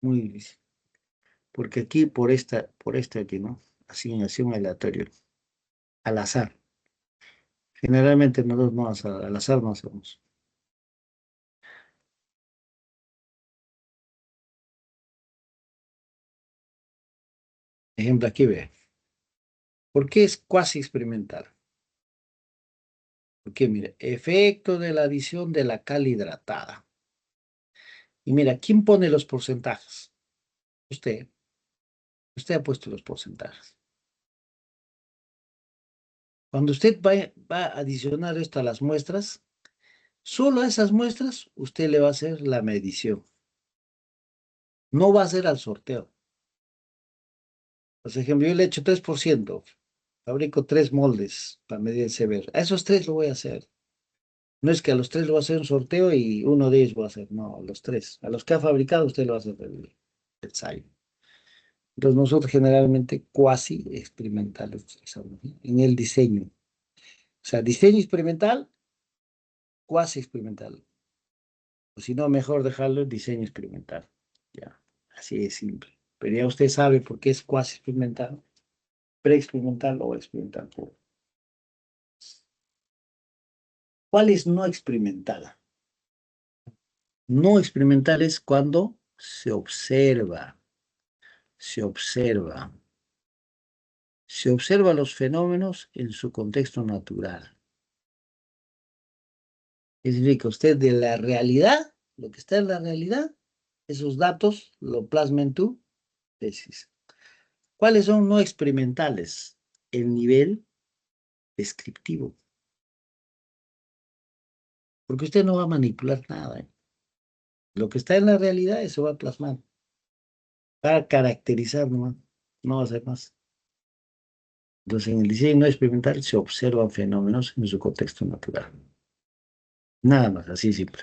Muy difícil. Porque aquí, por esta aquí, ¿no? Asignación aleatoria, al azar. Generalmente nosotros no al azar no hacemos. Ejemplo, aquí ve. ¿Por qué es cuasi experimental? Porque mire, efecto de la adición de la cal hidratada. Y mira, ¿quién pone los porcentajes? Usted. Usted ha puesto los porcentajes. Cuando usted va a adicionar esto a las muestras, solo a esas muestras usted le va a hacer la medición. No va a hacer al sorteo. Por ejemplo, yo le echo 3%. Fabrico 3 moldes para medir el severo. A esos tres lo voy a hacer. No es que a los tres lo voy a hacer un sorteo y uno de ellos voy a hacer. No, a los tres. A los que ha fabricado usted lo va a hacer el ensayo. Entonces nosotros generalmente cuasi experimental utilizamos, ¿no? En el diseño. O sea, diseño experimental, cuasi experimental. O si no, mejor dejarlo en diseño experimental. Ya, así de simple. Pero ya usted sabe por qué es cuasi experimental, pre-experimental o experimental puro. ¿Cuál es no experimental? No experimental es cuando se observa, se observa los fenómenos en su contexto natural. Es decir, que usted de la realidad, lo que está en la realidad, esos datos lo plasma en tu tesis. ¿Cuáles son no experimentales? El nivel descriptivo. Porque usted no va a manipular nada, ¿eh? Lo que está en la realidad, eso va a plasmar. Va a caracterizar nomás. No va a ser más. Entonces, en el diseño no experimental se observan fenómenos en su contexto natural. Nada más, así simple.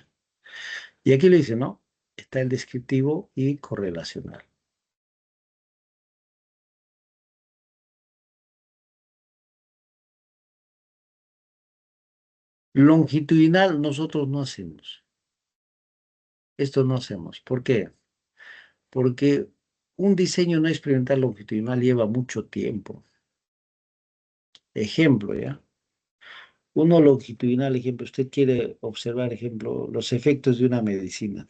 Y aquí le dice, ¿no? Está el descriptivo y correlacional. Longitudinal nosotros no hacemos. Esto no hacemos. ¿Por qué? Porque un diseño no experimental longitudinal lleva mucho tiempo. Ejemplo, ¿ya? Uno longitudinal, ejemplo, usted quiere observar, ejemplo, los efectos de una medicina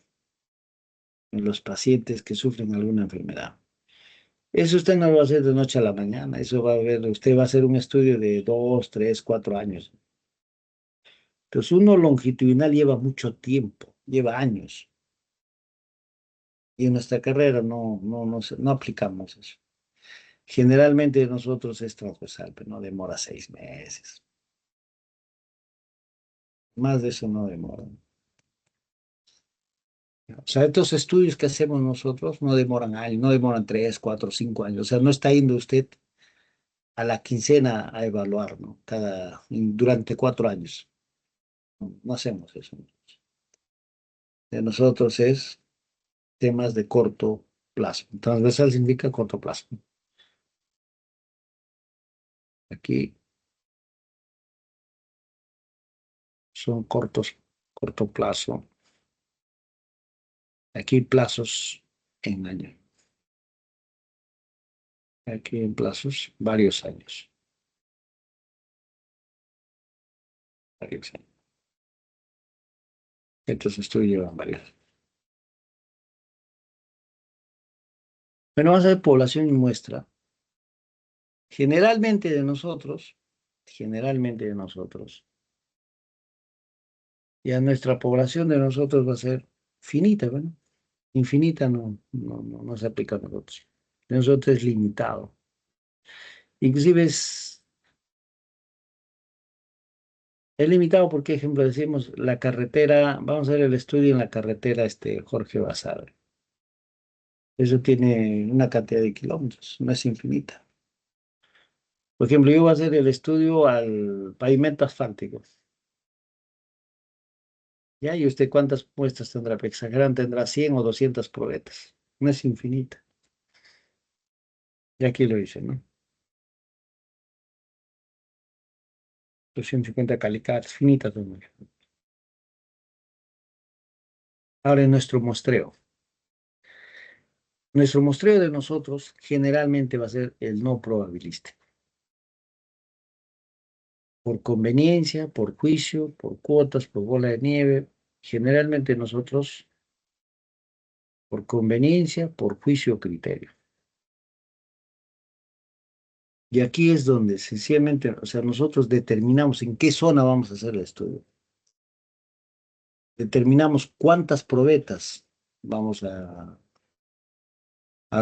en los pacientes que sufren alguna enfermedad. Eso usted no lo va a hacer de noche a la mañana, eso va a ver, usted va a hacer un estudio de 2, 3, 4 años. Entonces, uno longitudinal lleva mucho tiempo, lleva años, y en nuestra carrera no aplicamos eso. Generalmente nosotros es transversal, pero no demora 6 meses. Más de eso no demora. O sea, estos estudios que hacemos nosotros no demoran años, no demoran 3, 4, 5 años. O sea, no está yendo usted a la quincena a evaluar, ¿no? Durante 4 años. No, no hacemos eso. De nosotros es temas de corto plazo. Transversal significa corto plazo. Aquí son corto plazo. Aquí plazos en año. Aquí en plazos varios años. Varios años. Estos estudios llevan varios. Bueno, vamos a ver población y muestra. Generalmente de nosotros, generalmente de nosotros, ya nuestra población de nosotros va a ser finita, bueno, infinita no se aplica a nosotros. De nosotros es limitado. Inclusive es limitado porque, ejemplo, decimos la carretera, vamos a ver el estudio en la carretera Jorge Basadre. Eso tiene una cantidad de kilómetros, no es infinita. Por ejemplo, yo voy a hacer el estudio al pavimento asfáltico. ¿Ya? ¿Y usted cuántas muestras tendrá? Exageran, tendrá 100 o 200 probetas. No es infinita. Y aquí lo dice, ¿no? 250 calicadas, finitas. ¿No? Ahora en nuestro muestreo. Nuestro muestreo de nosotros generalmente va a ser el no probabilístico. Por conveniencia, por juicio, por cuotas, por bola de nieve. Generalmente nosotros, por conveniencia, por juicio o criterio. Y aquí es donde sencillamente, o sea, nosotros determinamos en qué zona vamos a hacer el estudio. Determinamos cuántas probetas vamos a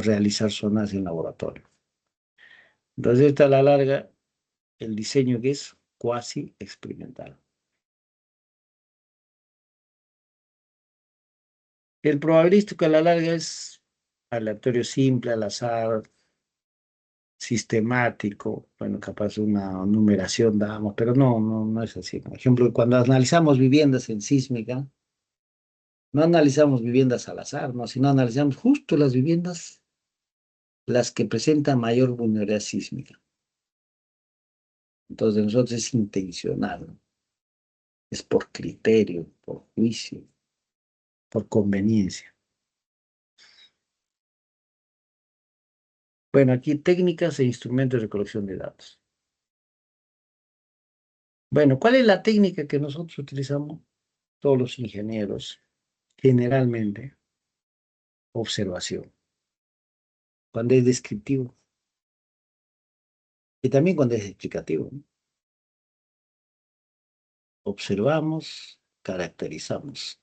realizar zonas en laboratorio. Entonces, esta a la larga, el diseño que es cuasi experimental. El probabilístico a la larga es aleatorio simple, al azar, sistemático, bueno, capaz una numeración damos, pero no es así. Por ejemplo, cuando analizamos viviendas en sísmica, no analizamos viviendas al azar, ¿no? Sino analizamos justo las viviendas las que presentan mayor vulnerabilidad sísmica. Entonces, de nosotros es intencional, ¿no? Es por criterio, por juicio, por conveniencia. Bueno, aquí técnicas e instrumentos de recolección de datos. Bueno, ¿cuál es la técnica que nosotros utilizamos? Todos los ingenieros, generalmente, observación. Cuando es descriptivo y también cuando es explicativo, ¿no? Observamos, caracterizamos.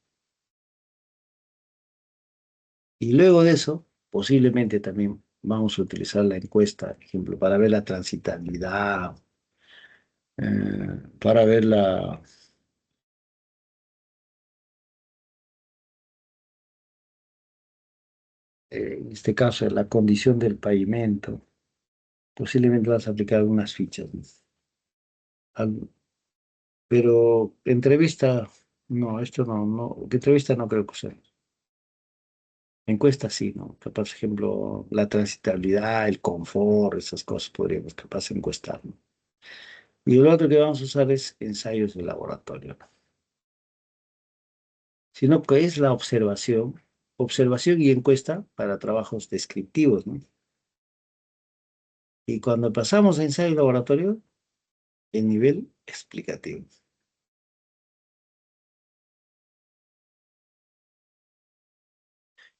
Y luego de eso, posiblemente también vamos a utilizar la encuesta, por ejemplo, para ver la transitabilidad, para ver en este caso, la condición del pavimento. Posiblemente vas a aplicar algunas fichas, ¿no? Al- Pero entrevista, no, esto no, no, de entrevista no creo que sea. Encuesta sí, ¿no? Capaz, por ejemplo, la transitabilidad, el confort, esas cosas podríamos capaz encuestar, ¿no? Y lo otro que vamos a usar es ensayos de laboratorio, ¿no? Sino que es la observación, observación y encuesta para trabajos descriptivos, ¿no? Y cuando pasamos a ensayo y laboratorio, el nivel explicativo.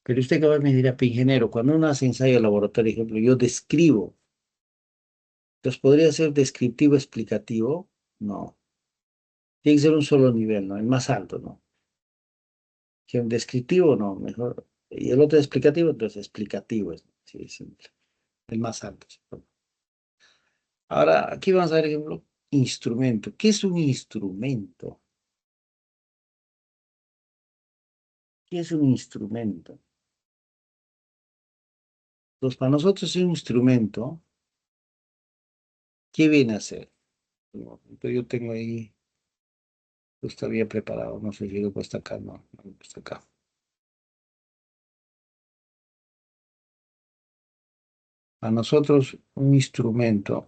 Pero usted capaz me dirá, "Pe, ingeniero, cuando uno hace ensayo de laboratorio, ejemplo, yo describo, entonces podría ser descriptivo explicativo, no, tiene que ser un solo nivel, ¿no? El más alto, ¿no? Que un descriptivo, no, mejor. Y el otro explicativo, entonces explicativo, es, sí, simple, el más alto. ¿Sí? Ahora, aquí vamos a ver, ejemplo, instrumento. ¿Qué es un instrumento? ¿Qué es un instrumento? Pues para nosotros un instrumento, ¿qué viene a ser? Bueno, entonces yo tengo ahí, esto había preparado, no sé si lo he puesto acá, no, no lo he puesto acá. A nosotros un instrumento,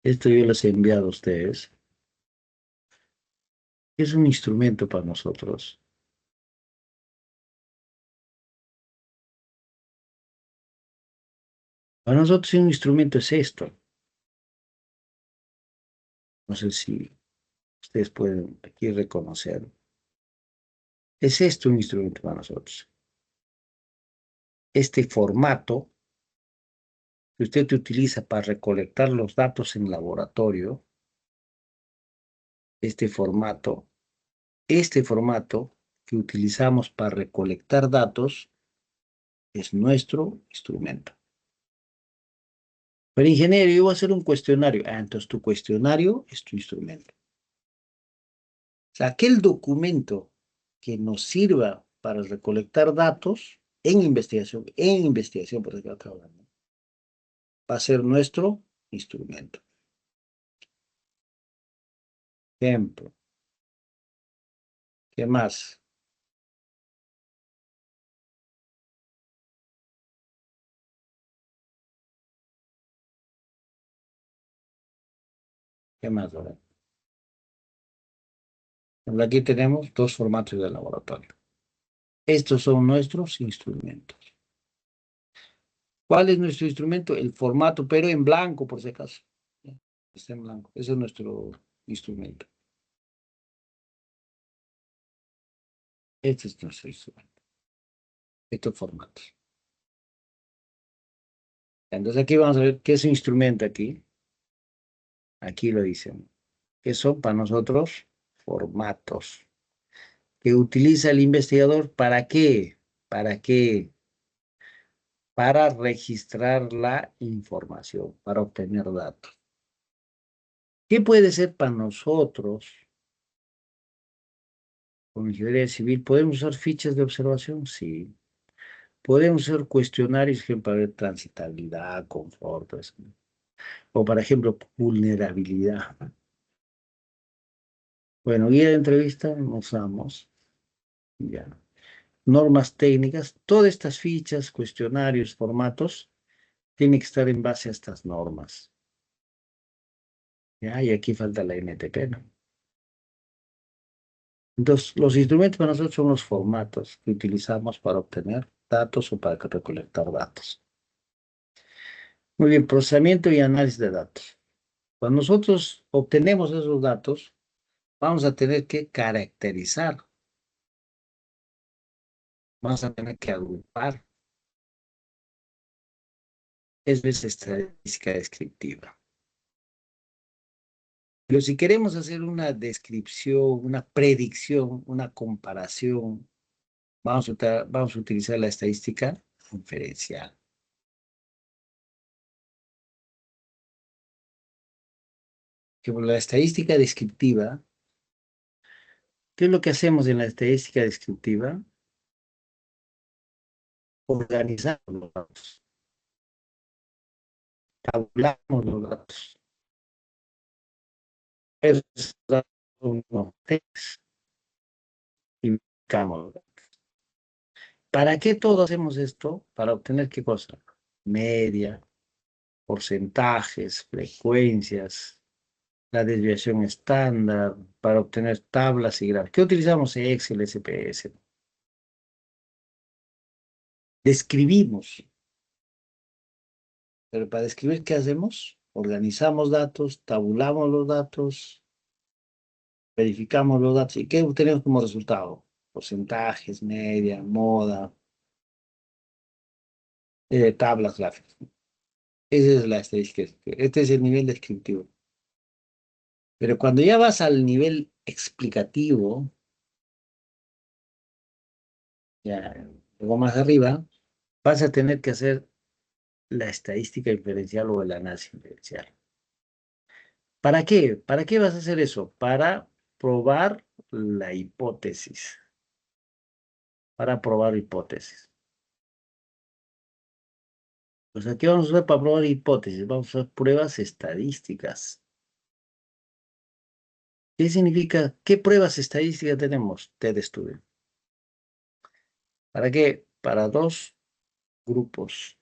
esto yo les he enviado a ustedes, es un instrumento para nosotros. Para nosotros un instrumento es esto. No sé si ustedes pueden aquí reconocer. Es esto un instrumento para nosotros. Este formato que usted utiliza para recolectar los datos en laboratorio, este formato, este formato que utilizamos para recolectar datos es nuestro instrumento. Pero ingeniero, yo voy a hacer un cuestionario. Ah, entonces tu cuestionario es tu instrumento. O sea, aquel documento que nos sirva para recolectar datos en investigación, por ejemplo, acá hablando, va a ser nuestro instrumento. Ejemplo, ¿qué más? ¿Qué más, Lorena? Aquí tenemos dos formatos de laboratorio. Estos son nuestros instrumentos. ¿Cuál es nuestro instrumento? El formato, pero en blanco, por si acaso. Está en blanco. Ese es nuestro instrumento. Este es nuestro instrumento. Estos formatos. Entonces aquí vamos a ver qué es un instrumento aquí. Aquí lo dicen. ¿Qué son para nosotros? Formatos. ¿Que utiliza el investigador para qué? ¿Para qué? Para registrar la información, para obtener datos. ¿Qué puede ser para nosotros, como ingeniería civil? ¿Podemos usar fichas de observación? Sí. Podemos usar cuestionarios, ejemplo, para ver transitabilidad, confort, eso, ¿no? O, por ejemplo, vulnerabilidad. Bueno, guía de entrevista no usamos. Ya. Normas técnicas, todas estas fichas, cuestionarios, formatos, tienen que estar en base a estas normas. ¿Ya? Y aquí falta la NTP, ¿no? Entonces, los instrumentos para nosotros son los formatos que utilizamos para obtener datos o para recolectar datos. Muy bien, procesamiento y análisis de datos. Cuando nosotros obtenemos esos datos, vamos a tener que caracterizar, vamos a tener que agrupar. Es estadística descriptiva. Pero si queremos hacer una descripción, una predicción, una comparación, vamos a utilizar la estadística inferencial. Que por la estadística descriptiva, ¿qué es lo que hacemos en la estadística descriptiva? Organizamos los datos, tabulamos los datos. Esos datos son unos text y ubicamos. ¿Para qué todo hacemos esto? Para obtener qué cosa? Media, porcentajes, frecuencias, la desviación estándar, para obtener tablas y gráficos. ¿Qué utilizamos? Excel, SPS. Describimos, pero para describir, ¿qué hacemos? Organizamos datos, tabulamos los datos, verificamos los datos. ¿Y qué obtenemos como resultado? Porcentajes, media, moda, tablas gráficas. Esa es la estadística. Este es el nivel descriptivo. Pero cuando ya vas al nivel explicativo, ya luego más arriba, vas a tener que hacer la estadística inferencial o el análisis inferencial. ¿Para qué? ¿Para qué vas a hacer eso? Para probar la hipótesis. Para probar hipótesis. Pues aquí vamos a usar para probar hipótesis. Vamos a usar pruebas estadísticas. ¿Qué significa? ¿Qué pruebas estadísticas tenemos? T estudio. ¿Para qué? Para dos grupos.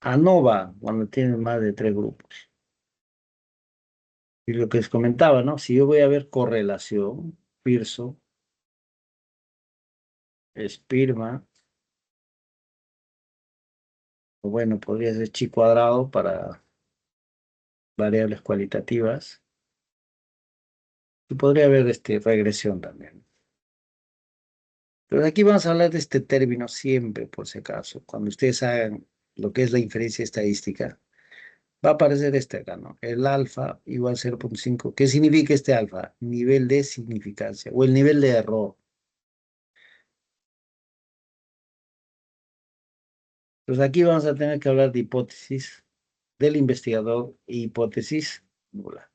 ANOVA, cuando tienen más de tres grupos. Y lo que les comentaba, ¿no? Si yo voy a ver correlación, Pearson, Spearman, o bueno, podría ser chi cuadrado para variables cualitativas. Y podría haber regresión también. Pero aquí vamos a hablar de este término siempre, por si acaso. Cuando ustedes hagan lo que es la inferencia estadística, va a aparecer este acá, ¿no? El alfa igual a 0,5. ¿Qué significa este alfa? Nivel de significancia o el nivel de error. Entonces aquí vamos a tener que hablar de hipótesis del investigador e hipótesis nula.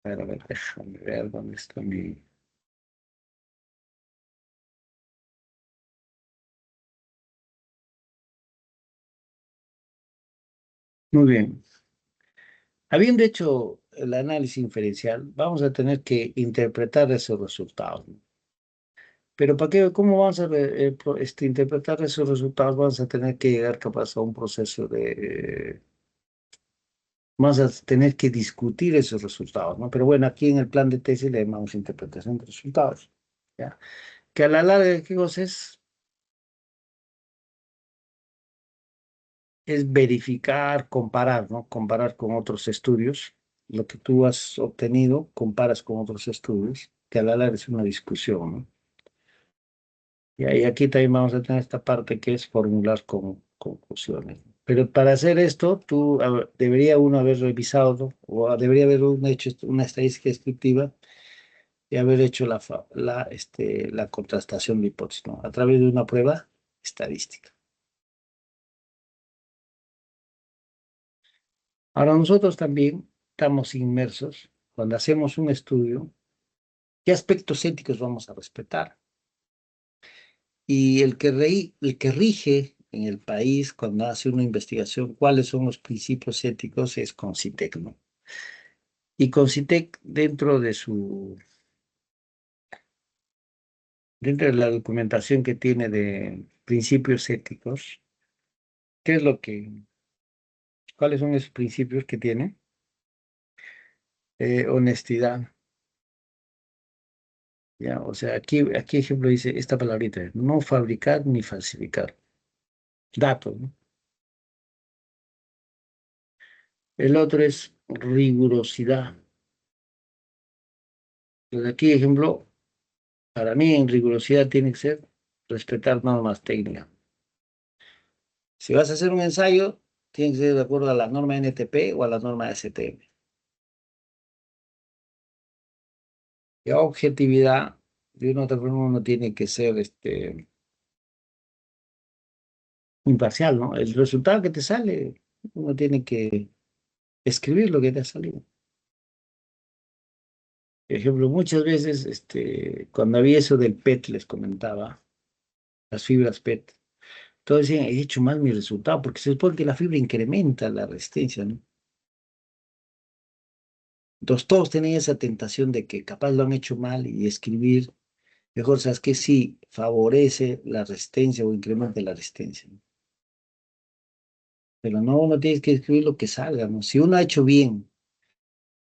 A ver, déjame ver dónde está mi... Muy bien. Habiendo hecho el análisis inferencial, vamos a tener que interpretar esos resultados, ¿no? Pero ¿para qué? ¿Cómo vamos a interpretar esos resultados? Vamos a tener que llegar capaz a un proceso de... vamos a tener que discutir esos resultados, ¿no? Pero bueno, aquí en el plan de tesis le llamamos interpretación de resultados, ¿ya? Que a la larga, ¿qué cosa es? Es verificar, comparar, ¿no? Comparar con otros estudios. Lo que tú has obtenido, comparas con otros estudios, que a la larga es una discusión, ¿no? Y aquí también vamos a tener esta parte que es formular con conclusiones. Pero para hacer esto, debería uno haber revisado, ¿no? O debería haber uno hecho una estadística descriptiva y haber hecho la contrastación de hipótesis, ¿no? A través de una prueba estadística. Ahora nosotros también estamos inmersos cuando hacemos un estudio, ¿qué aspectos éticos vamos a respetar? Y el que rige en el país cuando hace una investigación cuáles son los principios éticos es Concitec, ¿no? Y Concitec, dentro de la documentación que tiene de principios éticos, ¿qué es cuáles son esos principios que tiene? Honestidad, ¿ya? O sea, aquí ejemplo dice esta palabrita, no fabricar ni falsificar datos, ¿no? El otro es rigurosidad. Entonces aquí, ejemplo, para mí en rigurosidad tiene que ser respetar normas técnicas. Si vas a hacer un ensayo, tiene que ser de acuerdo a la norma NTP o a la norma STM. Y objetividad, de una u otra forma, uno tiene que ser imparcial, ¿no? El resultado que te sale, uno tiene que escribir lo que te ha salido. Por ejemplo, muchas veces, cuando había eso del PET, les comentaba, las fibras PET, todos decían, he hecho mal mi resultado, porque se supone que la fibra incrementa la resistencia, ¿no? Entonces todos tenían esa tentación de que capaz lo han hecho mal y escribir, mejor, ¿sabes qué? Sí, favorece la resistencia o incrementa la resistencia, ¿no? Pero no, uno tiene que escribir lo que salga, ¿no? Si uno ha hecho bien,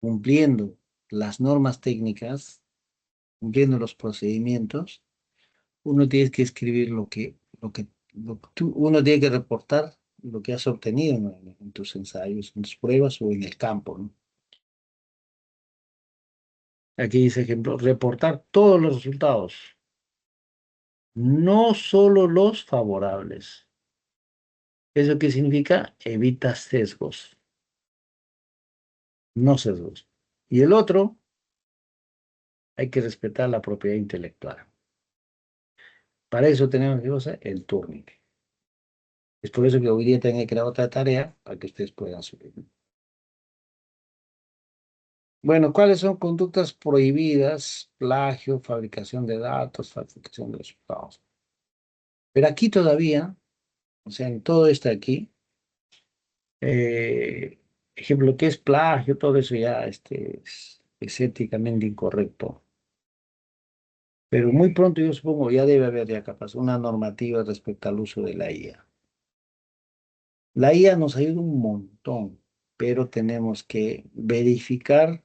cumpliendo las normas técnicas, cumpliendo los procedimientos, uno tiene que escribir uno tiene que reportar lo que has obtenido en tus ensayos, en tus pruebas o en el campo, ¿no? Aquí dice ejemplo, reportar todos los resultados, no solo los favorables. ¿Eso qué significa? Evita sesgos, no sesgos. Y el otro, hay que respetar la propiedad intelectual. Para eso tenemos que usar el Turing. Es por eso que hoy día tengo que crear otra tarea para que ustedes puedan subir. Bueno, ¿cuáles son conductas prohibidas? Plagio, fabricación de datos, falsificación de resultados. Pero aquí todavía, o sea, en todo esto aquí, ejemplo, ¿qué es plagio? Todo eso ya es éticamente incorrecto. Pero muy pronto yo supongo ya debe haber ya capaz una normativa respecto al uso de la IA. La IA nos ayuda un montón, pero tenemos que verificar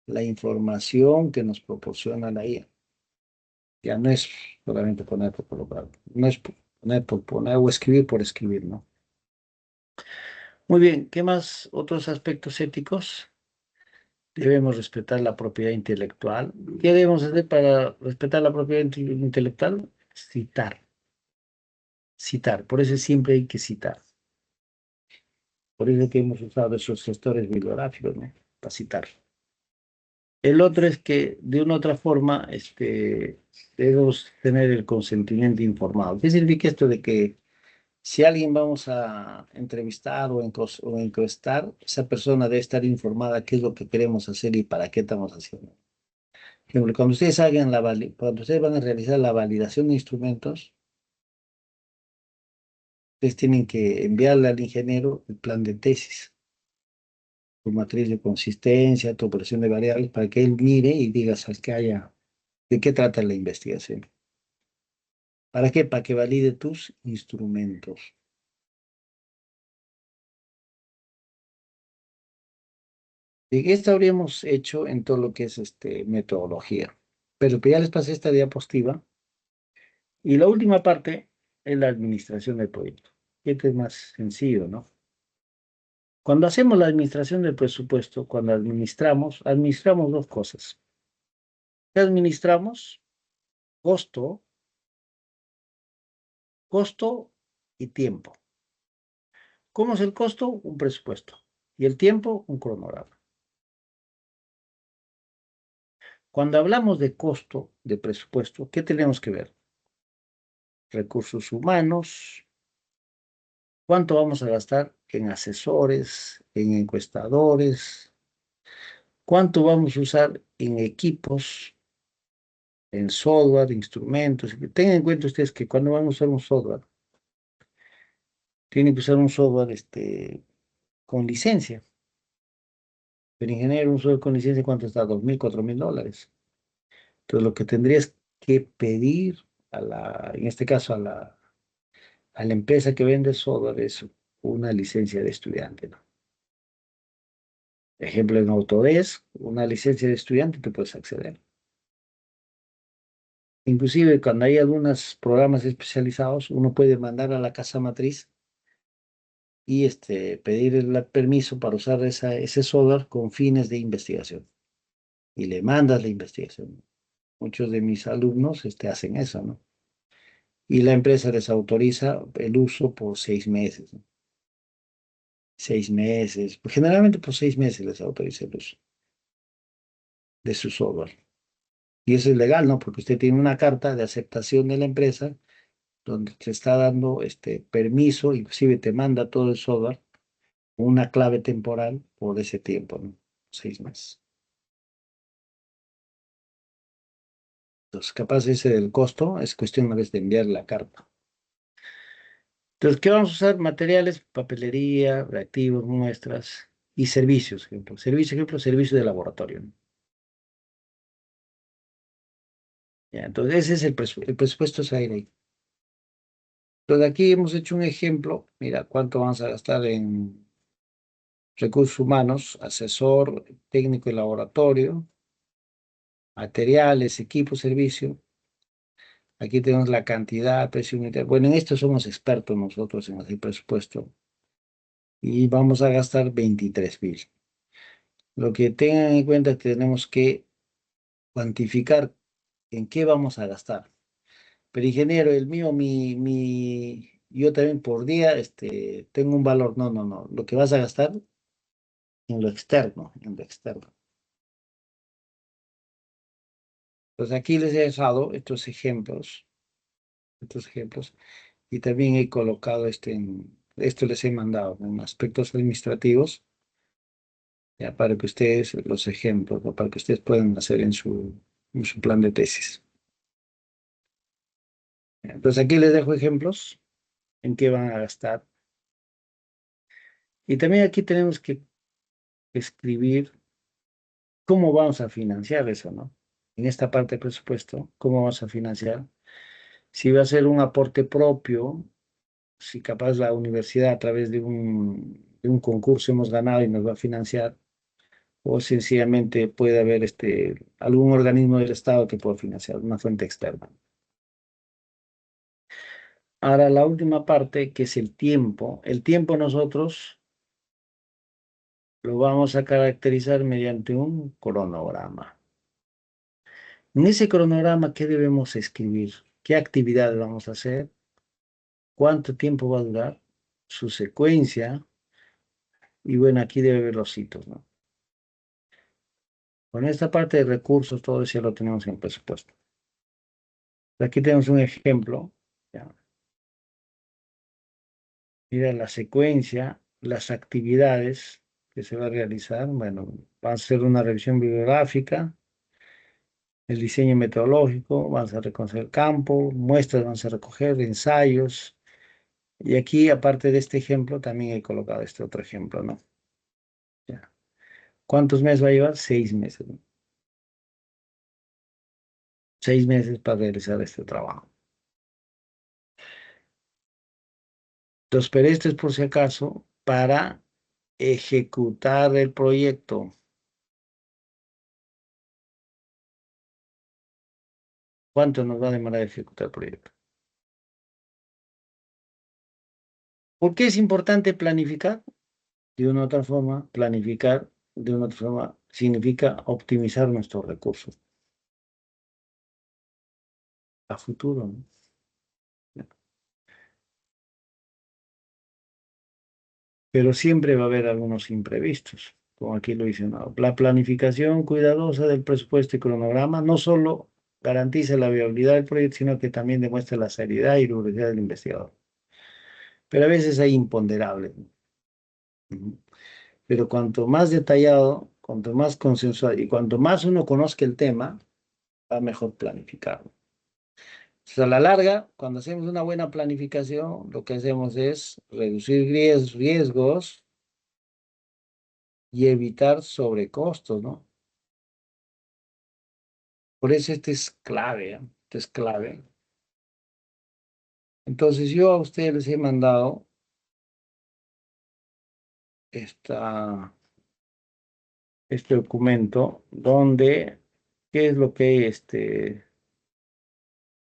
la información que nos proporciona la IA. Ya no es solamente poner por colocar, no es poner por poner o escribir por escribir, ¿no? Muy bien, ¿qué más? Otros aspectos éticos. Debemos respetar la propiedad intelectual. ¿Qué debemos hacer para respetar la propiedad intelectual? Citar, citar. Por eso siempre hay que citar. Por eso que hemos usado esos gestores bibliográficos, ¿no? Para citar. El otro es que de una u otra forma debemos tener el consentimiento informado. ¿Qué significa esto de que si alguien vamos a entrevistar o encuestar, esa persona debe estar informada qué es lo que queremos hacer y para qué estamos haciendo? Por ejemplo, cuando ustedes van a realizar la validación de instrumentos, ustedes tienen que enviarle al ingeniero el plan de tesis, tu matriz de consistencia, tu operación de variables, para que él mire y diga, ¿sabes qué haya? ¿De qué trata la investigación? ¿Para qué? Para que valide tus instrumentos. Y esto habríamos hecho en todo lo que es metodología. Pero que ya les pasé esta diapositiva. Y la última parte es la administración del proyecto. Este es más sencillo, ¿no? Cuando hacemos la administración del presupuesto, cuando administramos dos cosas. ¿Qué administramos? Costo, costo y tiempo. ¿Cómo es el costo? Un presupuesto. Y el tiempo, un cronograma. Cuando hablamos de costo de presupuesto, ¿qué tenemos que ver? Recursos humanos, cuánto vamos a gastar en asesores, en encuestadores, cuánto vamos a usar en equipos, en software, instrumentos. Tengan en cuenta ustedes que cuando van a usar un software, tiene que usar un software con licencia. Pero ingeniero, un software con licencia, ¿cuánto está? $2,000, $4,000. Entonces, lo que tendrías que pedir en este caso, a la empresa que vende software es una licencia de estudiante, ¿no? Ejemplo, en Autodesk, una licencia de estudiante te puedes acceder. Inclusive, cuando hay algunos programas especializados, uno puede mandar a la casa matriz y pedir el permiso para usar ese software con fines de investigación. Y le mandas la investigación. Muchos de mis alumnos hacen eso, ¿no? Y la empresa les autoriza el uso por 6 meses, ¿no? 6 meses, generalmente por 6 meses les autoriza el uso de su software. Y eso es legal, ¿no? Porque usted tiene una carta de aceptación de la empresa donde te está dando permiso, inclusive te manda todo el software, una clave temporal por ese tiempo, ¿no? 6 meses. Entonces, capaz ese del costo es cuestión una vez de enviar la carta. Entonces, ¿qué vamos a usar? Materiales, papelería, reactivos, muestras y servicios, servicio de laboratorio, ¿no? Ya, entonces, ese es el presupuesto es ahí. Entonces, aquí hemos hecho un ejemplo. Mira, cuánto vamos a gastar en recursos humanos, asesor, técnico de laboratorio, materiales, equipo, servicio. Aquí tenemos la cantidad, precio unitario. Bueno, en esto somos expertos nosotros en hacer presupuesto y vamos a gastar 23,000. Lo que tengan en cuenta es que tenemos que cuantificar en qué vamos a gastar. Pero ingeniero, el mío, yo también por día, tengo un valor. No, no, no. Lo que vas a gastar en lo externo, en lo externo. Pues aquí les he dejado estos ejemplos, y también he colocado esto les he mandado en aspectos administrativos, ya para que ustedes, los ejemplos, ¿no? Para que ustedes puedan hacer en su plan de tesis. Entonces aquí les dejo ejemplos en qué van a gastar. Y también aquí tenemos que escribir cómo vamos a financiar eso, ¿no? En esta parte del presupuesto, ¿cómo vamos a financiar? Si va a ser un aporte propio, si capaz la universidad a través de un concurso hemos ganado y nos va a financiar, o sencillamente puede haber algún organismo del Estado que pueda financiar, una fuente externa. Ahora, la última parte, que es el tiempo. El tiempo nosotros lo vamos a caracterizar mediante un cronograma. En ese cronograma, ¿qué debemos escribir? ¿Qué actividades vamos a hacer? ¿Cuánto tiempo va a durar? Su secuencia. Y bueno, aquí debe haber los hitos, ¿no? Con esta parte de recursos, todo eso ya lo tenemos en presupuesto. Aquí tenemos un ejemplo. Ya. Mira la secuencia, las actividades que se va a realizar. Bueno, va a ser una revisión bibliográfica, el diseño metodológico, vamos a reconocer el campo, muestras vamos a recoger, ensayos. Y aquí, aparte de este ejemplo, también he colocado este otro ejemplo, ¿no? Ya. ¿Cuántos meses va a llevar? 6 meses, ¿no? 6 meses para realizar este trabajo. Entonces, pero esto es por si acaso para ejecutar el proyecto. ¿Cuánto nos va a demorar ejecutar el proyecto? ¿Por qué es importante planificar? De una u otra forma, planificar de una u otra forma significa optimizar nuestros recursos a futuro, ¿no? Pero siempre va a haber algunos imprevistos, como aquí lo dice, ¿no? La planificación cuidadosa del presupuesto y cronograma no solo garantiza la viabilidad del proyecto, sino que también demuestra la seriedad y rigurosidad del investigador. Pero a veces hay imponderables, ¿no? Ujú. Pero cuanto más detallado, cuanto más consensuado y cuanto más uno conozca el tema, va mejor planificarlo. Entonces, a la larga, cuando hacemos una buena planificación, lo que hacemos es reducir riesgos y evitar sobrecostos, ¿no? Por eso este es clave, ¿eh? Este es clave. Entonces, yo a ustedes les he mandado esta, este documento donde, ¿qué es lo que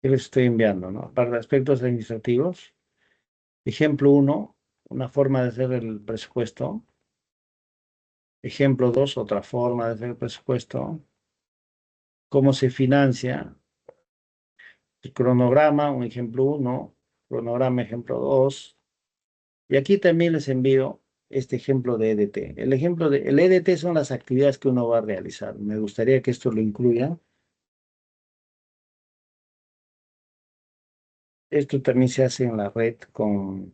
les estoy enviando, ¿no? Para aspectos administrativos. Ejemplo uno, una forma de hacer el presupuesto. Ejemplo 2, otra forma de hacer el presupuesto. Cómo se financia. El cronograma, un ejemplo uno. Cronograma, ejemplo 2. Y aquí también les envío este ejemplo de EDT. El EDT son las actividades que uno va a realizar. Me gustaría que esto lo incluya. Esto también se hace en la red con,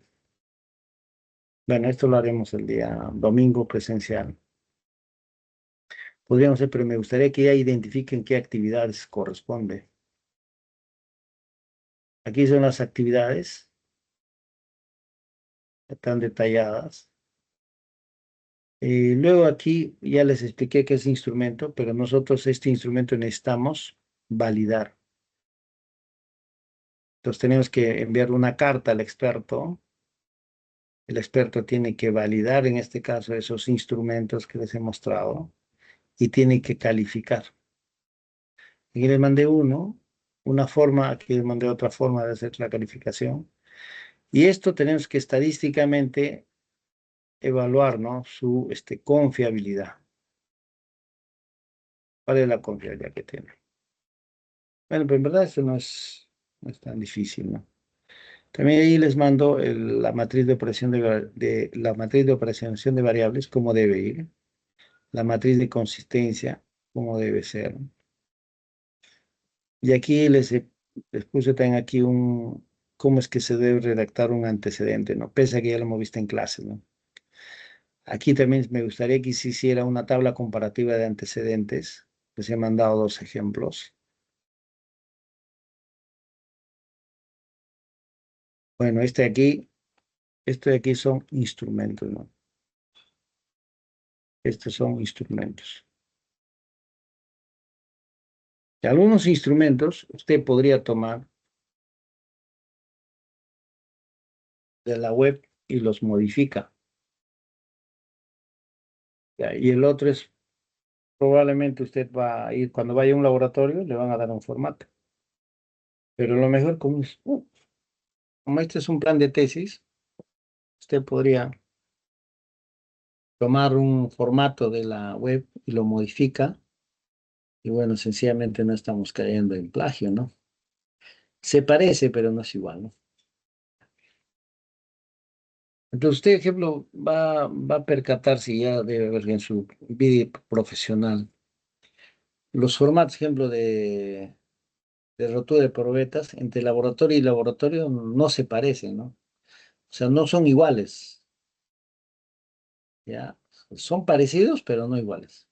bueno, esto lo haremos el día domingo presencial. Podríamos hacer, pero me gustaría que ya identifiquen qué actividades corresponde. Aquí son las actividades, están detalladas. Luego aquí ya les expliqué qué es instrumento, pero nosotros este instrumento necesitamos validar. Entonces tenemos que enviar una carta al experto. El experto tiene que validar, en este caso, esos instrumentos que les he mostrado y tiene que calificar. Aquí les mandé uno, una forma, aquí les mandé otra forma de hacer la calificación. Y esto tenemos que estadísticamente evaluar, ¿no? Su confiabilidad. ¿Cuál es la confiabilidad que tiene? Bueno, pues en verdad esto no es tan difícil, ¿no? También ahí les mando la matriz de operación la matriz de operación de variables, cómo debe ir, la matriz de consistencia, cómo debe ser. Y aquí les puse también aquí cómo es que se debe redactar un antecedente, ¿no? Pese a que ya lo hemos visto en clase, ¿no? Aquí también me gustaría que se hiciera una tabla comparativa de antecedentes. Les he mandado dos ejemplos. Bueno, este de aquí son instrumentos, ¿no? Estos son instrumentos. Y algunos instrumentos usted podría tomar de la web y los modifica. ¿Ya? Y el otro es, probablemente usted va a ir, cuando vaya a un laboratorio, le van a dar un formato. Pero lo mejor, como este es un plan de tesis, usted podría tomar un formato de la web y lo modifica. Y bueno, sencillamente no estamos cayendo en plagio, ¿no? Se parece, pero no es igual, ¿no? Entonces usted, ejemplo, va a percatarse ya debe ver en su vida profesional. Los formatos, ejemplo, de rotura de probetas entre laboratorio y laboratorio no se parecen, ¿no? O sea, no son iguales, ¿ya? Son parecidos, pero no iguales.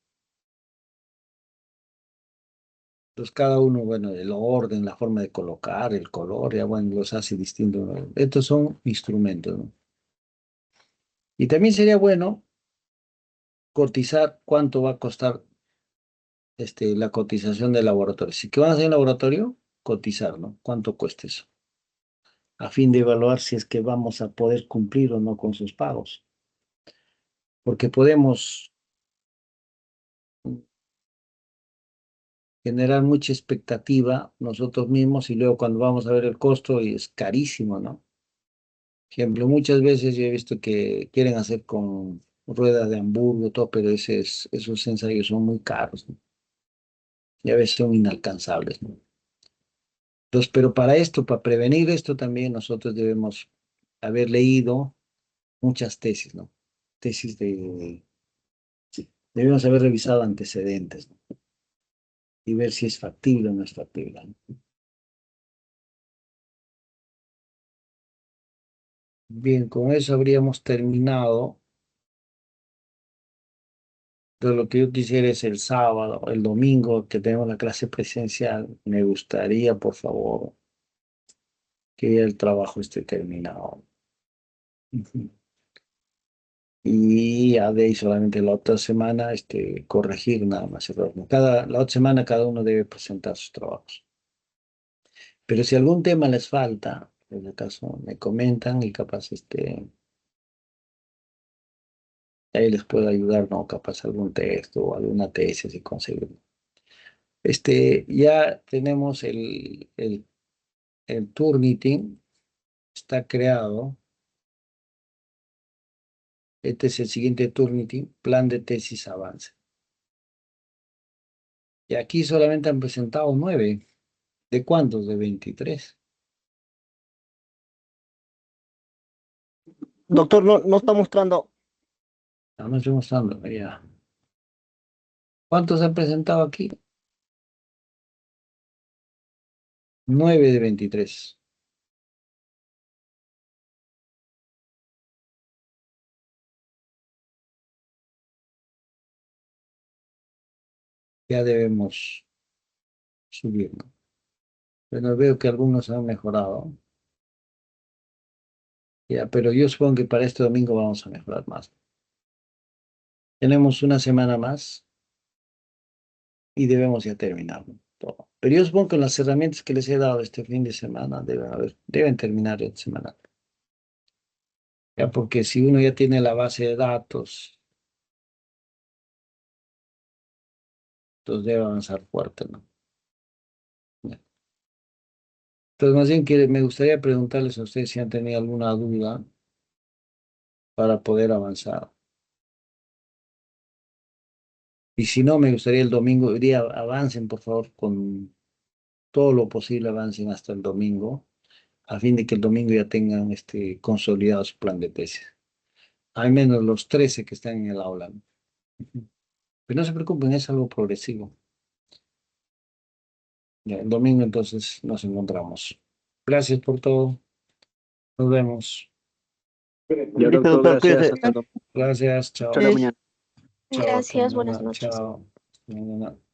Entonces, cada uno, bueno, el orden, la forma de colocar, el color, ya, bueno, los hace distintos, ¿no? Estos son instrumentos, ¿no? Y también sería bueno cotizar cuánto va a costar la cotización del laboratorio. Si que van a hacer en laboratorio, cotizar, ¿no? ¿Cuánto cuesta eso? A fin de evaluar si es que vamos a poder cumplir o no con sus pagos. Porque podemos generar mucha expectativa nosotros mismos y luego cuando vamos a ver el costo y es carísimo, ¿no? Por ejemplo, muchas veces yo he visto que quieren hacer con ruedas de Hamburgo, todo, pero esos ensayos son muy caros, ¿no? Y a veces son inalcanzables, ¿no? Entonces, pero para esto, para prevenir esto también nosotros debemos haber leído muchas tesis, ¿no? Tesis sí, debemos haber revisado antecedentes, ¿no? Y ver si es factible o no es factible, ¿no? Bien, con eso habríamos terminado. Entonces, lo que yo quisiera es el sábado, el domingo, que tenemos la clase presencial. Me gustaría, por favor, que ya el trabajo esté terminado. Ujú. Y ya de ahí solamente la otra semana corregir nada más error. La otra semana cada uno debe presentar sus trabajos. Pero si algún tema les falta, en el caso me comentan y capaz ahí les puedo ayudar, ¿no? Capaz algún texto o alguna tesis y conseguirlo. Ya tenemos el Turnitin, está creado. Este es el siguiente Turnitin, plan de tesis avance. Y aquí solamente han presentado 9. ¿De cuántos? De 23. Doctor, no está mostrando. No estoy mostrando, ya. ¿Cuántos han presentado aquí? 9 de 23. Ya debemos subir, ¿no? Bueno, veo que algunos han mejorado. Ya, pero yo supongo que para este domingo vamos a mejorar más. Tenemos una semana más y debemos ya terminar, ¿no? Todo. Pero yo supongo que las herramientas que les he dado este fin de semana deben terminar esta semana. Ya, porque si uno ya tiene la base de datos, entonces debe avanzar fuerte, ¿no? Ya. Entonces, más bien que me gustaría preguntarles a ustedes si han tenido alguna duda para poder avanzar. Y si no, me gustaría el domingo, diría, avancen, por favor, con todo lo posible, avancen hasta el domingo, a fin de que el domingo ya tengan consolidado su plan de tesis. Al menos los 13 que están en el aula, ¿no? Ujú. Pero no se preocupen, es algo progresivo. Ya, el domingo entonces nos encontramos. Gracias por todo. Nos vemos. Ya, Listo, doctor, doctor, gracias. cuídese. Hasta Gracias. hasta Chao. mañana. Chao. Hasta Gracias, buenas mañana. noches. Chao. Hasta mañana.